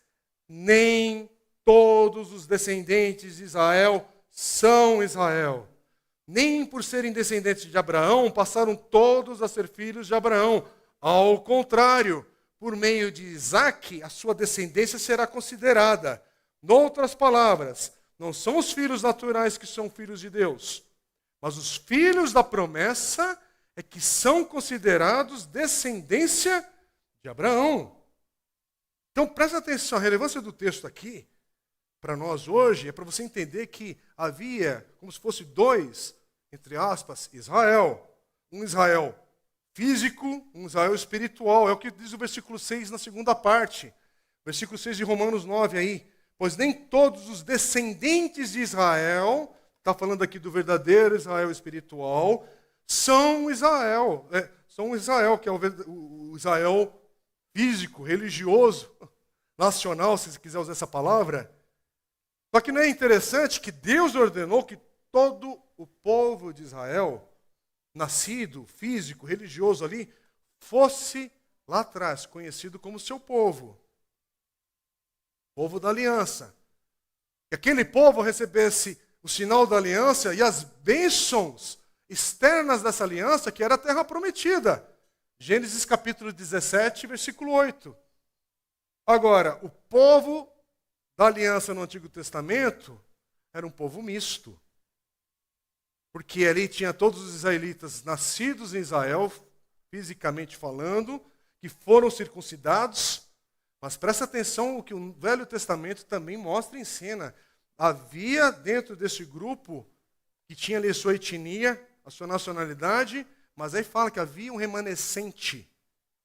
nem todos os descendentes de Israel são Israel. Nem por serem descendentes de Abraão passaram todos a ser filhos de Abraão. Ao contrário, por meio de Isaque, a sua descendência será considerada. Noutras palavras, não são os filhos naturais que são filhos de Deus, mas os filhos da promessa é que são considerados descendência de Abraão. Então, presta atenção, a relevância do texto aqui, para nós hoje, é para você entender que havia, como se fosse dois, entre aspas, Israel. Um Israel físico, um Israel espiritual. É o que diz o versículo 6 na segunda parte. Versículo 6 de Romanos 9 aí. Pois nem todos os descendentes de Israel, está falando aqui do verdadeiro Israel espiritual, são Israel. São Israel, que é o Israel físico, religioso, nacional, se você quiser usar essa palavra. Só que não é interessante que Deus ordenou que todo o povo de Israel, nascido, físico, religioso ali, fosse lá atrás conhecido como seu povo. Povo da aliança. Que aquele povo recebesse o sinal da aliança e as bênçãos externas dessa aliança, que era a terra prometida. Gênesis capítulo 17, versículo 8. Agora, o povo da aliança no Antigo Testamento era um povo misto. Porque ali tinha todos os israelitas nascidos em Israel, fisicamente falando, que foram circuncidados. Mas presta atenção o que o Velho Testamento também mostra e ensina. Havia dentro desse grupo, que tinha ali a sua etnia, a sua nacionalidade, mas aí fala que havia um remanescente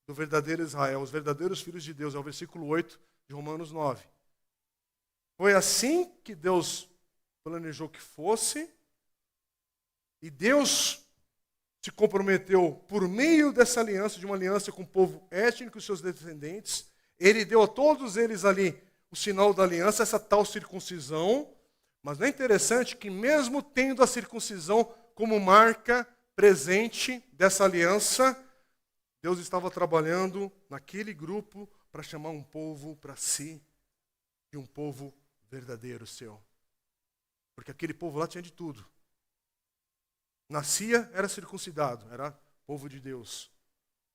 do verdadeiro Israel, os verdadeiros filhos de Deus, é o versículo 8 de Romanos 9. Foi assim que Deus planejou que fosse, e Deus se comprometeu por meio dessa aliança, de uma aliança com o povo étnico e seus descendentes. Ele deu a todos eles ali o sinal da aliança, essa tal circuncisão. Mas não é interessante que mesmo tendo a circuncisão como marca presente dessa aliança, Deus estava trabalhando naquele grupo para chamar um povo para si, e um povo verdadeiro seu. Porque aquele povo lá tinha de tudo. Nascia, era circuncidado, era povo de Deus.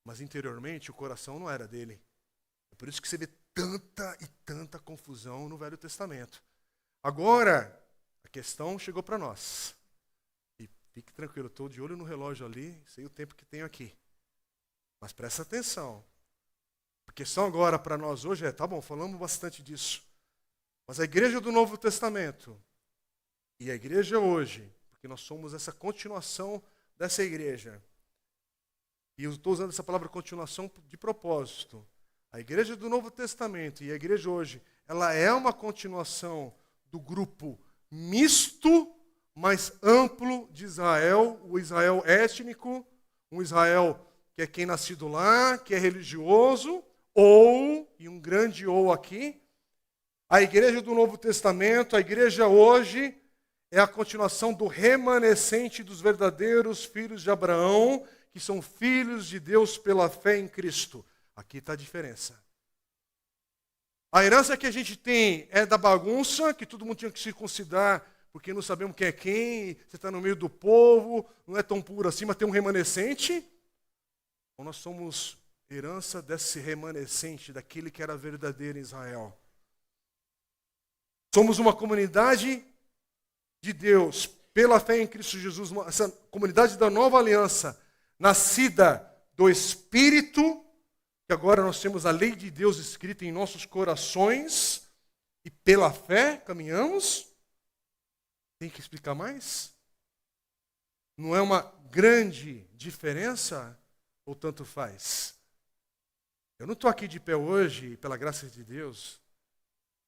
Mas interiormente o coração não era dele. É por isso que você vê tanta e tanta confusão no Velho Testamento. Agora, a questão chegou para nós. E fique tranquilo, estou de olho no relógio ali, sei o tempo que tenho aqui. Mas presta atenção. A questão agora para nós hoje é, tá bom, falamos bastante disso. Mas a igreja do Novo Testamento e a igreja hoje, porque nós somos essa continuação dessa igreja, E eu estou usando essa palavra continuação de propósito. A igreja do Novo Testamento e a igreja hoje, ela é uma continuação do grupo misto, mais amplo de Israel, o Israel étnico, um Israel que é quem nascido lá, que é religioso, ou, e um grande ou aqui, a igreja do Novo Testamento, a igreja hoje, é a continuação do remanescente dos verdadeiros filhos de Abraão, que são filhos de Deus pela fé em Cristo. Aqui está a diferença. A herança que a gente tem é da bagunça, que todo mundo tinha que se considerar, porque não sabemos quem é quem, você está no meio do povo, não é tão puro assim, mas tem um remanescente. Ou nós somos herança desse remanescente, daquele que era verdadeiro em Israel. Somos uma comunidade de Deus, pela fé em Cristo Jesus, essa comunidade da nova aliança, nascida do Espírito, que agora nós temos a lei de Deus escrita em nossos corações, e pela fé caminhamos. Tem que explicar mais? Não é uma grande diferença, ou tanto faz? Eu não estou aqui de pé hoje, pela graça de Deus,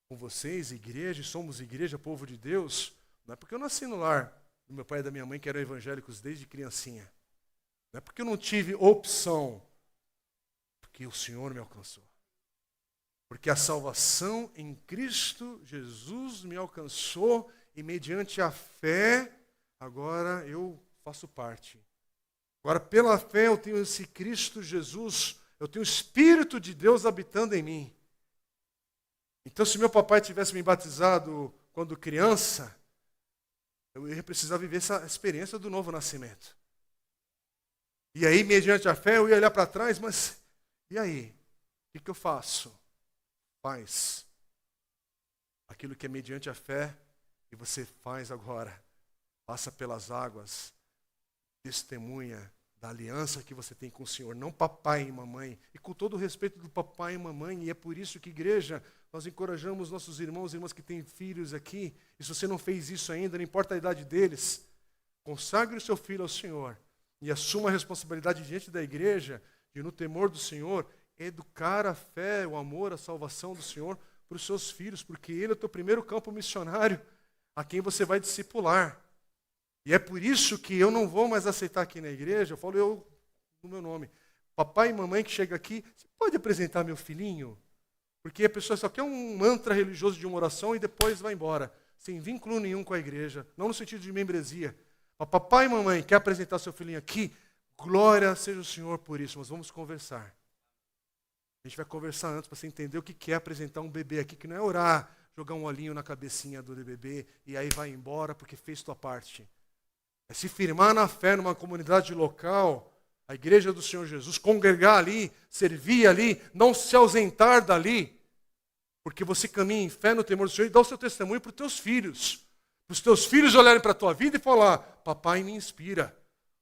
com vocês, igreja, somos igreja, povo de Deus, não é porque eu nasci no lar do meu pai e da minha mãe, que eram evangélicos desde criancinha. Não é porque eu não tive opção, porque o Senhor me alcançou. Porque a salvação em Cristo Jesus me alcançou e mediante a fé, agora eu faço parte. Agora, pela fé, eu tenho esse Cristo Jesus, eu tenho o Espírito de Deus habitando em mim. Então, se meu papai tivesse me batizado quando criança, eu ia precisar viver essa experiência do novo nascimento. E aí, mediante a fé, eu ia olhar para trás, mas e aí? O que eu faço? Faz aquilo que é mediante a fé e você faz agora. Passa pelas águas, testemunha da aliança que você tem com o Senhor, não papai e mamãe. E com todo o respeito do papai e mamãe, e é por isso que, igreja, nós encorajamos nossos irmãos e irmãs que têm filhos aqui, e se você não fez isso ainda, não importa a idade deles, consagre o seu filho ao Senhor e assuma a responsabilidade diante da igreja de, no temor do Senhor, educar a fé, o amor, a salvação do Senhor para os seus filhos, porque ele é o teu primeiro campo missionário a quem você vai discipular. E é por isso que eu não vou mais aceitar aqui na igreja, eu falo eu no meu nome, papai e mamãe que chega aqui, você pode apresentar meu filhinho? Porque a pessoa só quer um mantra religioso de uma oração e depois vai embora, sem vínculo nenhum com a igreja, não no sentido de membresia. Mas papai e mamãe quer apresentar seu filhinho aqui, glória seja o Senhor por isso, mas vamos conversar. A gente vai conversar antes para você entender o que é apresentar um bebê aqui, que não é orar, jogar um olhinho na cabecinha do bebê e aí vai embora porque fez tua parte. É se firmar na fé numa comunidade local, a igreja do Senhor Jesus, congregar ali, servir ali, não se ausentar dali, porque você caminha em fé no temor do Senhor e dá o seu testemunho para os teus filhos. Para os teus filhos olharem para a tua vida e falar, papai me inspira.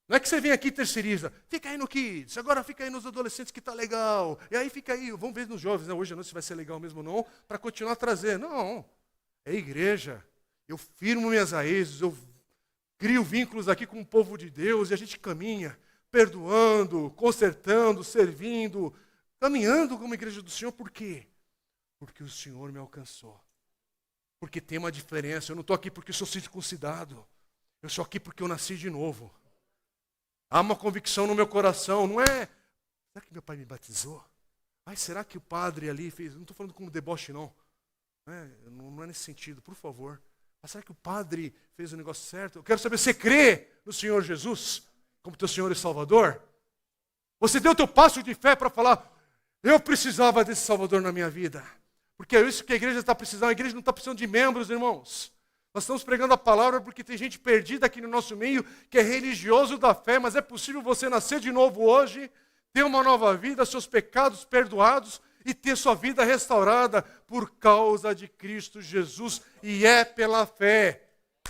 Não é que você vem aqui e terceiriza, fica aí no Kids, agora fica aí nos adolescentes que está legal, e aí fica aí, vamos ver nos jovens, né? Hoje à noite se vai ser legal mesmo ou não, para continuar a trazer. Não, é igreja, eu firmo minhas raízes, eu crio vínculos aqui com o povo de Deus, e a gente caminha, perdoando, consertando, servindo, caminhando como igreja do Senhor, por quê? Porque o Senhor me alcançou, porque tem uma diferença, eu não estou aqui porque sou circuncidado, eu estou aqui porque eu nasci de novo. Há uma convicção no meu coração, não é? Será que meu pai me batizou? Ai, será que o padre ali fez? Não estou falando como deboche, não. Não é nesse sentido, por favor. Mas será que o padre fez o negócio certo? Eu quero saber, você crê no Senhor Jesus como teu Senhor e Salvador? Você deu o teu passo de fé para falar, eu precisava desse Salvador na minha vida. Porque é isso que a igreja está precisando. A igreja não está precisando de membros, irmãos. Nós estamos pregando a palavra porque tem gente perdida aqui no nosso meio que é religioso da fé, mas é possível você nascer de novo hoje, ter uma nova vida, seus pecados perdoados e ter sua vida restaurada por causa de Cristo Jesus. E é pela fé.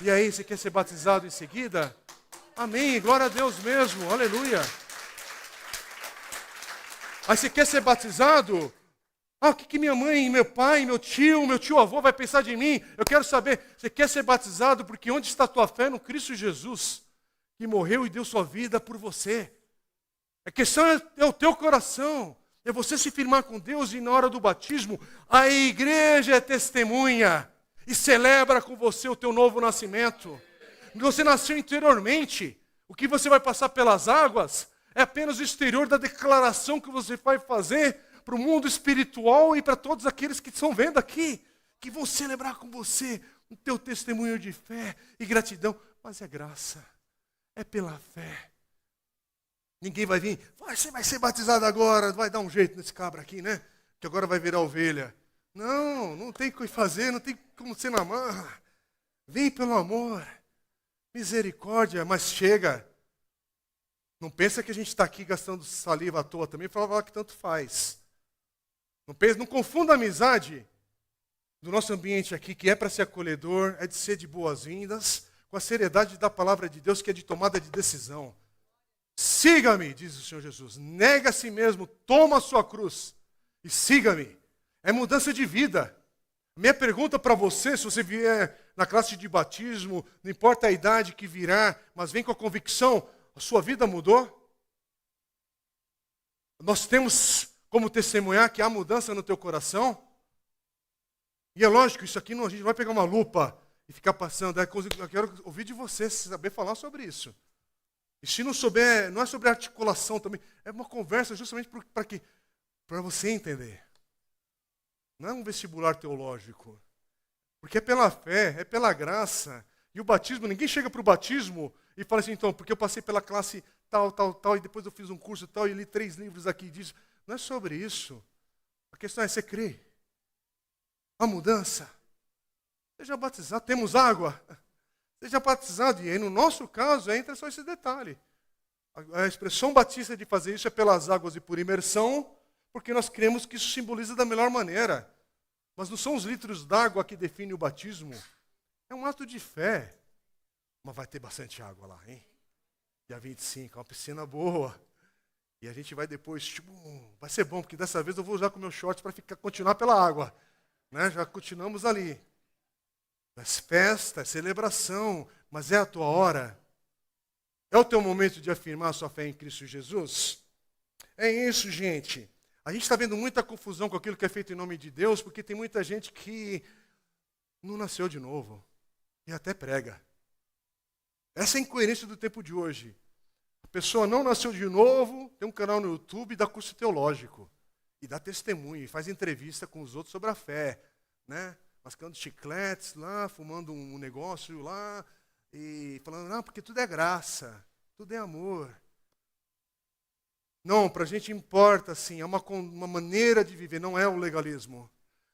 E aí, você quer ser batizado em seguida? Amém, glória a Deus mesmo, aleluia. Aí você quer ser batizado? O que minha mãe, meu pai, meu tio avô vai pensar de mim? Eu quero saber, você quer ser batizado porque onde está a tua fé? No Cristo Jesus, que morreu e deu sua vida por você. A questão é o teu coração. É você se firmar com Deus e na hora do batismo, a igreja é testemunha e celebra com você o teu novo nascimento. Você nasceu interiormente. O que você vai passar pelas águas é apenas o exterior da declaração que você vai fazer para o mundo espiritual e para todos aqueles que estão vendo aqui, que vão celebrar com você o teu testemunho de fé e gratidão. Mas é graça, é pela fé. Ninguém vai vir, você vai ser batizado agora, vai dar um jeito nesse cabra aqui, né? Que agora vai virar ovelha. Não, não tem o que fazer, não tem como ser na marra. Vem pelo amor, misericórdia, mas chega. Não pensa que a gente está aqui gastando saliva à toa também para falar que tanto faz. Não confunda a amizade do nosso ambiente aqui, que é para ser acolhedor, é de ser de boas-vindas, com a seriedade da palavra de Deus, que é de tomada de decisão. Siga-me, diz o Senhor Jesus. Nega a si mesmo, toma a sua cruz e siga-me. É mudança de vida. Minha pergunta para você, se você vier na classe de batismo, não importa a idade que virá, mas vem com a convicção, a sua vida mudou? Nós temos como testemunhar que há mudança no teu coração? E é lógico, isso aqui a gente não vai pegar uma lupa e ficar passando. Eu quero ouvir de você, saber falar sobre isso. E se não souber, não é sobre articulação também, é uma conversa justamente para você entender. Não é um vestibular teológico. Porque é pela fé, é pela graça. E o batismo, ninguém chega para o batismo e fala assim, então, porque eu passei pela classe tal, e depois eu fiz um curso tal, e li 3 livros aqui disso. Não é sobre isso. A questão é, você crê? A mudança. Seja batizado, temos água. Seja batizado, e aí no nosso caso entra só esse detalhe. A expressão batista de fazer isso é pelas águas e por imersão, porque nós cremos que isso simboliza da melhor maneira. Mas não são os litros d'água que definem o batismo. É um ato de fé. Mas vai ter bastante água lá, hein? Dia 25, uma piscina boa. E a gente vai depois, vai ser bom, porque dessa vez eu vou usar com meus shorts para continuar pela água. Né? Já continuamos ali. É festa, é celebração, mas é a tua hora. É o teu momento de afirmar a sua fé em Cristo Jesus? É isso, gente. A gente está vendo muita confusão com aquilo que é feito em nome de Deus, porque tem muita gente que não nasceu de novo e até prega. Essa é a incoerência do tempo de hoje. A pessoa não nasceu de novo, tem um canal no YouTube, dá curso teológico, e dá testemunho, e faz entrevista com os outros sobre a fé, né? Mascando chicletes lá, fumando um negócio lá, e falando, não, porque tudo é graça, tudo é amor. Não, para a gente importa, sim, é uma maneira de viver, não é o legalismo.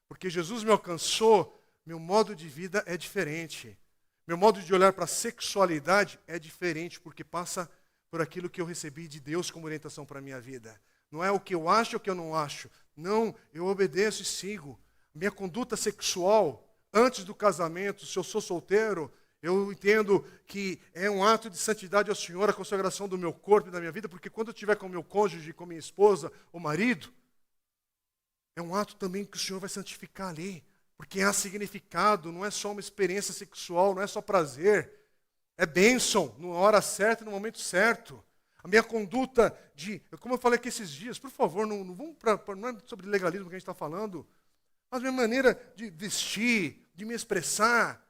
Porque Jesus me alcançou, meu modo de vida é diferente. Meu modo de olhar para a sexualidade é diferente, porque passa por aquilo que eu recebi de Deus como orientação para a minha vida. Não é o que eu acho ou o que eu não acho. Não, eu obedeço e sigo. Minha conduta sexual, antes do casamento, se eu sou solteiro, eu entendo que é um ato de santidade ao Senhor, a consagração do meu corpo e da minha vida, porque quando eu estiver com meu cônjuge, com minha esposa ou marido, é um ato também que o Senhor vai santificar ali, porque há significado, não é só uma experiência sexual, não é só prazer, é bênção, na hora certa e no momento certo. A minha conduta como eu falei aqui esses dias, por favor, não vamos não é sobre legalismo que a gente está falando, mas a minha maneira de vestir, de me expressar,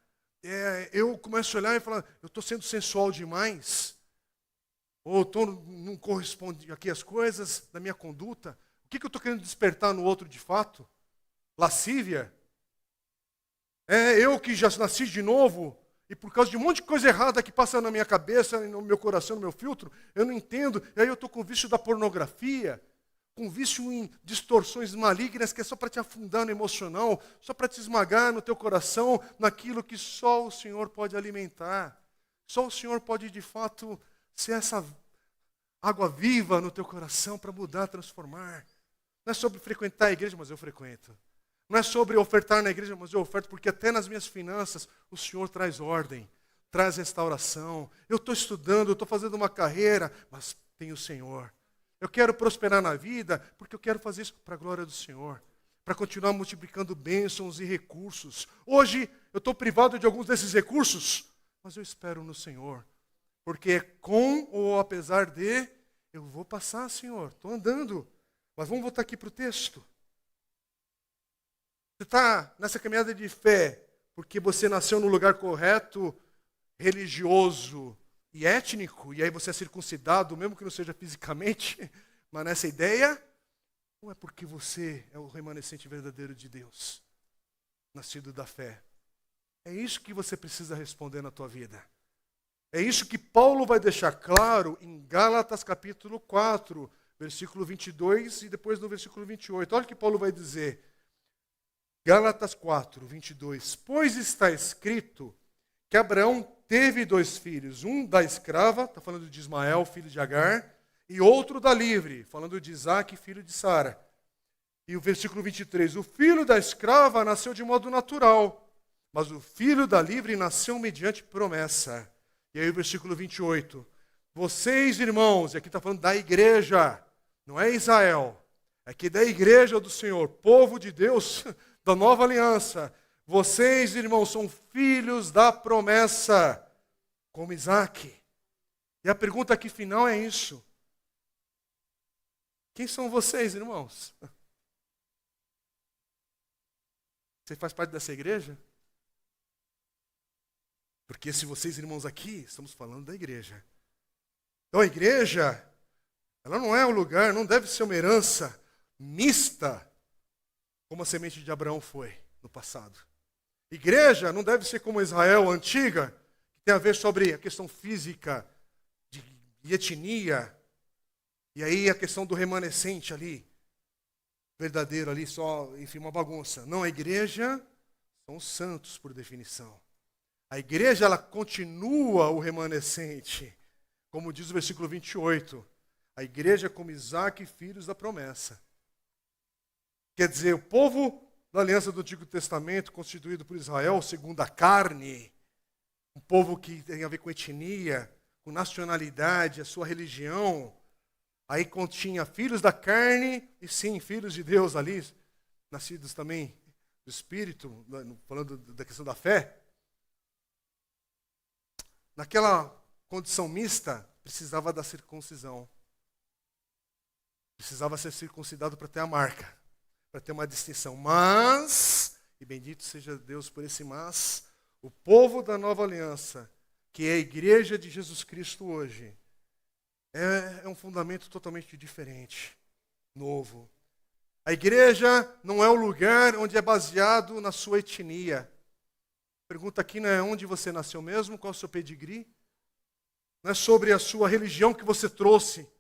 eu começo a olhar e falar, eu estou sendo sensual demais, ou não corresponde aqui as coisas da minha conduta. O que eu estou querendo despertar no outro de fato? Lascívia? É eu que já nasci de novo, e por causa de um monte de coisa errada que passa na minha cabeça, no meu coração, no meu filtro, eu não entendo, e aí eu estou com o vício da pornografia, com vício em distorções malignas que é só para te afundar no emocional, só para te esmagar no teu coração, naquilo que só o Senhor pode alimentar. Só o Senhor pode, de fato, ser essa água viva no teu coração para mudar, transformar. Não é sobre frequentar a igreja, mas eu frequento. Não é sobre ofertar na igreja, mas eu oferto, porque até nas minhas finanças o Senhor traz ordem, traz restauração. Eu estou estudando, eu estou fazendo uma carreira, mas tem o Senhor. Eu quero prosperar na vida, porque eu quero fazer isso para a glória do Senhor, para continuar multiplicando bênçãos e recursos. Hoje eu estou privado de alguns desses recursos, mas eu espero no Senhor, porque é com ou apesar de, Eu vou passar, Senhor, estou andando. Mas vamos voltar aqui para o texto. Você está nessa caminhada de fé porque você nasceu no lugar correto, religioso e étnico, e aí você é circuncidado, mesmo que não seja fisicamente, mas nessa ideia, ou é porque você é o remanescente verdadeiro de Deus, nascido da fé? É isso que você precisa responder na tua vida. É isso que Paulo vai deixar claro em Gálatas capítulo 4, versículo 22 e depois no versículo 28. Olha o que Paulo vai dizer. Gálatas 4, 22. Pois está escrito que Abraão teve 2 filhos, um da escrava, está falando de Ismael, filho de Agar, e outro da livre, falando de Isaque, filho de Sara. E o versículo 23, o filho da escrava nasceu de modo natural, mas o filho da livre nasceu mediante promessa. E aí o versículo 28, vocês, irmãos, e aqui está falando da igreja, não é Israel, é aqui da igreja do Senhor, povo de Deus, da nova aliança. Vocês, irmãos, são filhos da promessa, como Isaque. E a pergunta aqui final é isso. Quem são vocês, irmãos? Você faz parte dessa igreja? Porque se vocês, irmãos, aqui, estamos falando da igreja. Então a igreja, ela não é um lugar, não deve ser uma herança mista, como a semente de Abraão foi no passado. Igreja não deve ser como Israel antiga, que tem a ver sobre a questão física, de etnia, e aí a questão do remanescente ali, verdadeiro ali, só, enfim, uma bagunça. Não, a igreja são os santos, por definição. A igreja, ela continua o remanescente, como diz o versículo 28. A igreja é como Isaque, filhos da promessa. Quer dizer, o povo da aliança do Antigo Testamento, constituído por Israel, segundo a carne, um povo que tem a ver com etnia, com nacionalidade, a sua religião, aí continha filhos da carne, e sim, filhos de Deus ali, nascidos também do Espírito, falando da questão da fé. Naquela condição mista, precisava da circuncisão. Precisava ser circuncidado para ter a marca, para ter uma distinção. Mas, e bendito seja Deus por esse mas, o povo da nova aliança, que é a igreja de Jesus Cristo hoje, é um fundamento totalmente diferente, novo. A igreja não é o lugar onde é baseado na sua etnia. Pergunta aqui não é onde você nasceu mesmo, qual é o seu pedigree. Não é sobre a sua religião que você trouxe.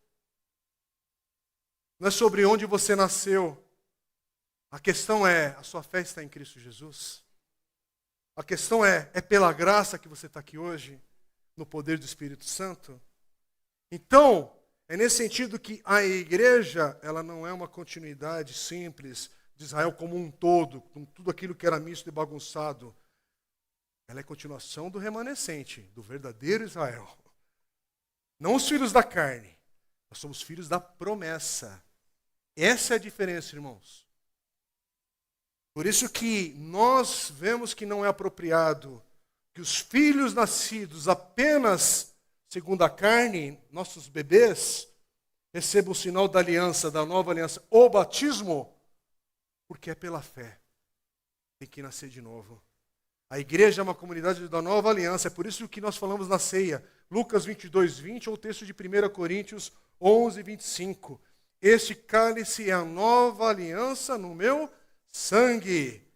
Não é sobre onde você nasceu. A questão é, a sua fé está em Cristo Jesus? A questão é pela graça que você está aqui hoje, no poder do Espírito Santo? Então, é nesse sentido que a igreja, ela não é uma continuidade simples de Israel como um todo, com tudo aquilo que era misto e bagunçado. Ela é continuação do remanescente, do verdadeiro Israel. Não os filhos da carne, nós somos filhos da promessa. Essa é a diferença, irmãos. Por isso que nós vemos que não é apropriado que os filhos nascidos apenas segundo a carne, nossos bebês, recebam o sinal da aliança, da nova aliança, o batismo, porque é pela fé. Tem que nascer de novo. A igreja é uma comunidade da nova aliança, é por isso que nós falamos na ceia, Lucas 22, 20, ou o texto de 1 Coríntios 11, 25. Este cálice é a nova aliança no meu sangue.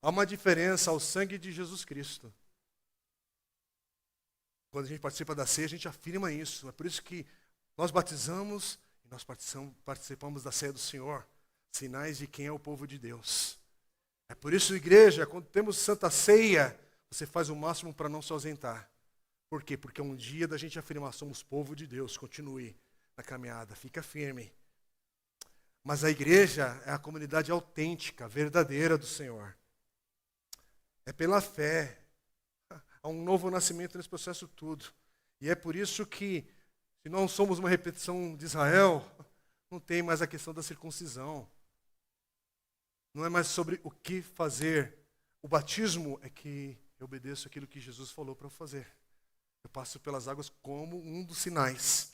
Há uma diferença ao sangue de Jesus Cristo. Quando a gente participa da ceia, a gente afirma isso. É por isso que nós batizamos e nós participamos da ceia do Senhor. Sinais de quem é o povo de Deus. É por isso, igreja, quando temos Santa Ceia, você faz o máximo para não se ausentar. Por quê? Porque é um dia da gente afirmar, somos povo de Deus. Continue na caminhada, fica firme. Mas a igreja é a comunidade autêntica, verdadeira do Senhor. É pela fé. Há um novo nascimento nesse processo tudo. E é por isso que, se não somos uma repetição de Israel, não tem mais a questão da circuncisão. Não é mais sobre o que fazer. O batismo é que eu obedeço aquilo que Jesus falou para eu fazer. Eu passo pelas águas como um dos sinais.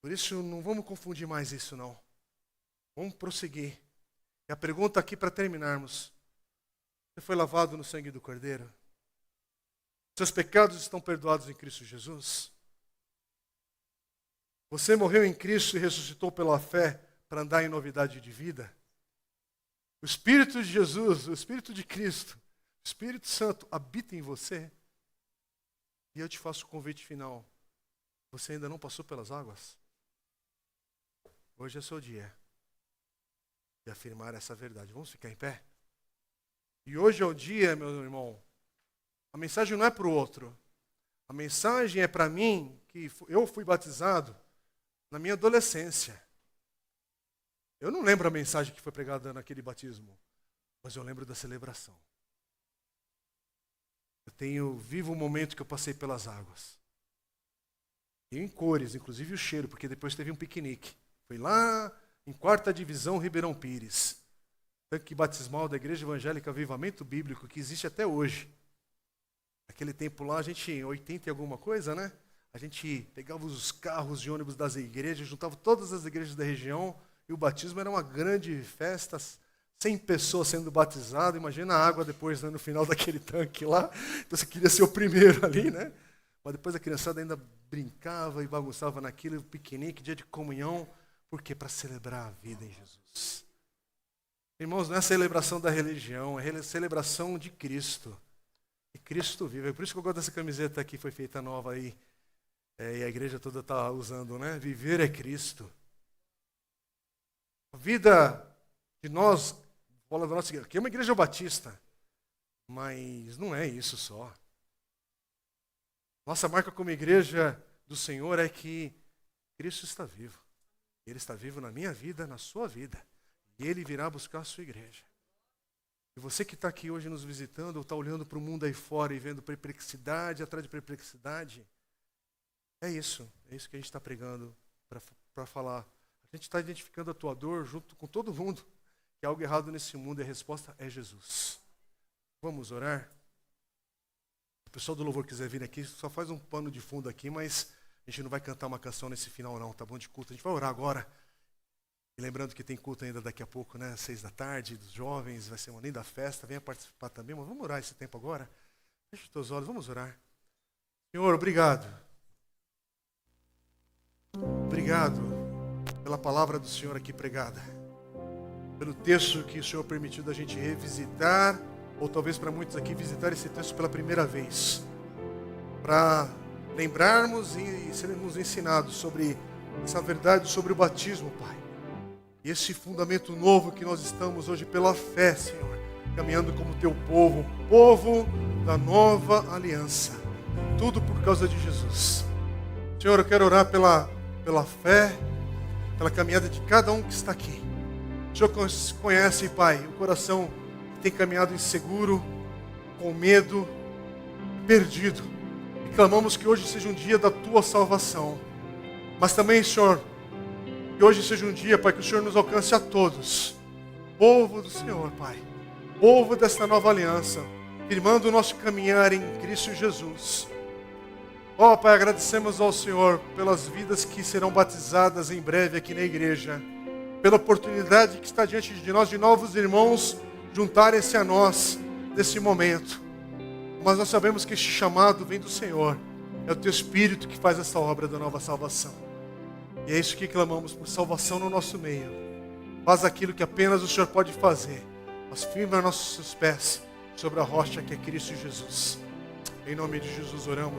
Por isso, não vamos confundir mais isso, não. Vamos prosseguir. E a pergunta aqui para terminarmos. Você foi lavado no sangue do Cordeiro? Seus pecados estão perdoados em Cristo Jesus? Você morreu em Cristo e ressuscitou pela fé para andar em novidade de vida? O Espírito de Jesus, o Espírito de Cristo, o Espírito Santo habita em você? E eu te faço o convite final. Você ainda não passou pelas águas? Hoje é seu dia de afirmar essa verdade. Vamos ficar em pé? E hoje é o dia, meu irmão. A mensagem não é para o outro. A mensagem é para mim, que eu fui batizado na minha adolescência. Eu não lembro a mensagem que foi pregada naquele batismo, mas eu lembro da celebração. Eu tenho vivo o momento que eu passei pelas águas. E em cores, inclusive o cheiro, porque depois teve um piquenique. Foi lá em 4ª Divisão, Ribeirão Pires. Tanque batismal da Igreja Evangélica Avivamento Bíblico, que existe até hoje. Naquele tempo lá, a gente, em 80 e alguma coisa, né? A gente pegava os carros de ônibus das igrejas, juntava todas as igrejas da região, e o batismo era uma grande festa, 100 pessoas sendo batizadas. Imagina a água depois, né, no final daquele tanque lá. Então você queria ser o primeiro ali, né? Mas depois a criançada ainda brincava e bagunçava naquilo, piquenique, dia de comunhão. Por quê? Para celebrar a vida em Jesus. Irmãos, não é celebração da religião, é celebração de Cristo. E Cristo vive. É por isso que eu gosto dessa camiseta aqui, foi feita nova aí. E a igreja toda está usando, né? Viver é Cristo. A vida de nós, fala da nossa igreja, aqui é uma igreja batista, mas não é isso só. Nossa marca como igreja do Senhor é que Cristo está vivo. Ele está vivo na minha vida, na sua vida. E Ele virá buscar a sua igreja. E você que está aqui hoje nos visitando, ou está olhando para o mundo aí fora e vendo perplexidade atrás de perplexidade, é isso que a gente está pregando para falar. A gente está identificando a tua dor junto com todo mundo, que há algo errado nesse mundo e a resposta é Jesus. Vamos orar? Se o pessoal do louvor quiser vir aqui, só faz um pano de fundo aqui, mas a gente não vai cantar uma canção nesse final não, tá bom, de culto. A gente vai orar agora. E lembrando que tem culto ainda daqui a pouco, né? 6h, dos jovens, vai ser uma linda festa, venha participar também, mas vamos orar esse tempo agora. Feche os teus olhos, vamos orar. Senhor, obrigado. Obrigado pela palavra do Senhor aqui pregada. Pelo texto que o Senhor permitiu da gente revisitar, ou talvez para muitos aqui visitar esse texto pela primeira vez. Para lembrarmos e sermos ensinados sobre essa verdade, sobre o batismo, Pai. E esse fundamento novo que nós estamos hoje pela fé, Senhor, caminhando como Teu povo, povo da nova aliança. Tudo por causa de Jesus. Senhor, eu quero orar pela fé, pela caminhada de cada um que está aqui. O Senhor conhece, Pai, o coração que tem caminhado inseguro, com medo, perdido. E clamamos que hoje seja um dia da Tua salvação. Mas também, Senhor, que hoje seja um dia, Pai, que o Senhor nos alcance a todos. Povo do Senhor, Pai. Povo desta nova aliança. Firmando o nosso caminhar em Cristo Jesus. Ó, Pai, agradecemos ao Senhor pelas vidas que serão batizadas em breve aqui na igreja. Pela oportunidade que está diante de nós, de novos irmãos juntarem-se a nós nesse momento. Mas nós sabemos que este chamado vem do Senhor. É o Teu Espírito que faz essa obra da nova salvação. E é isso que clamamos por salvação no nosso meio. Faz aquilo que apenas o Senhor pode fazer. Mas firma nossos pés sobre a rocha que é Cristo Jesus. Em nome de Jesus oramos.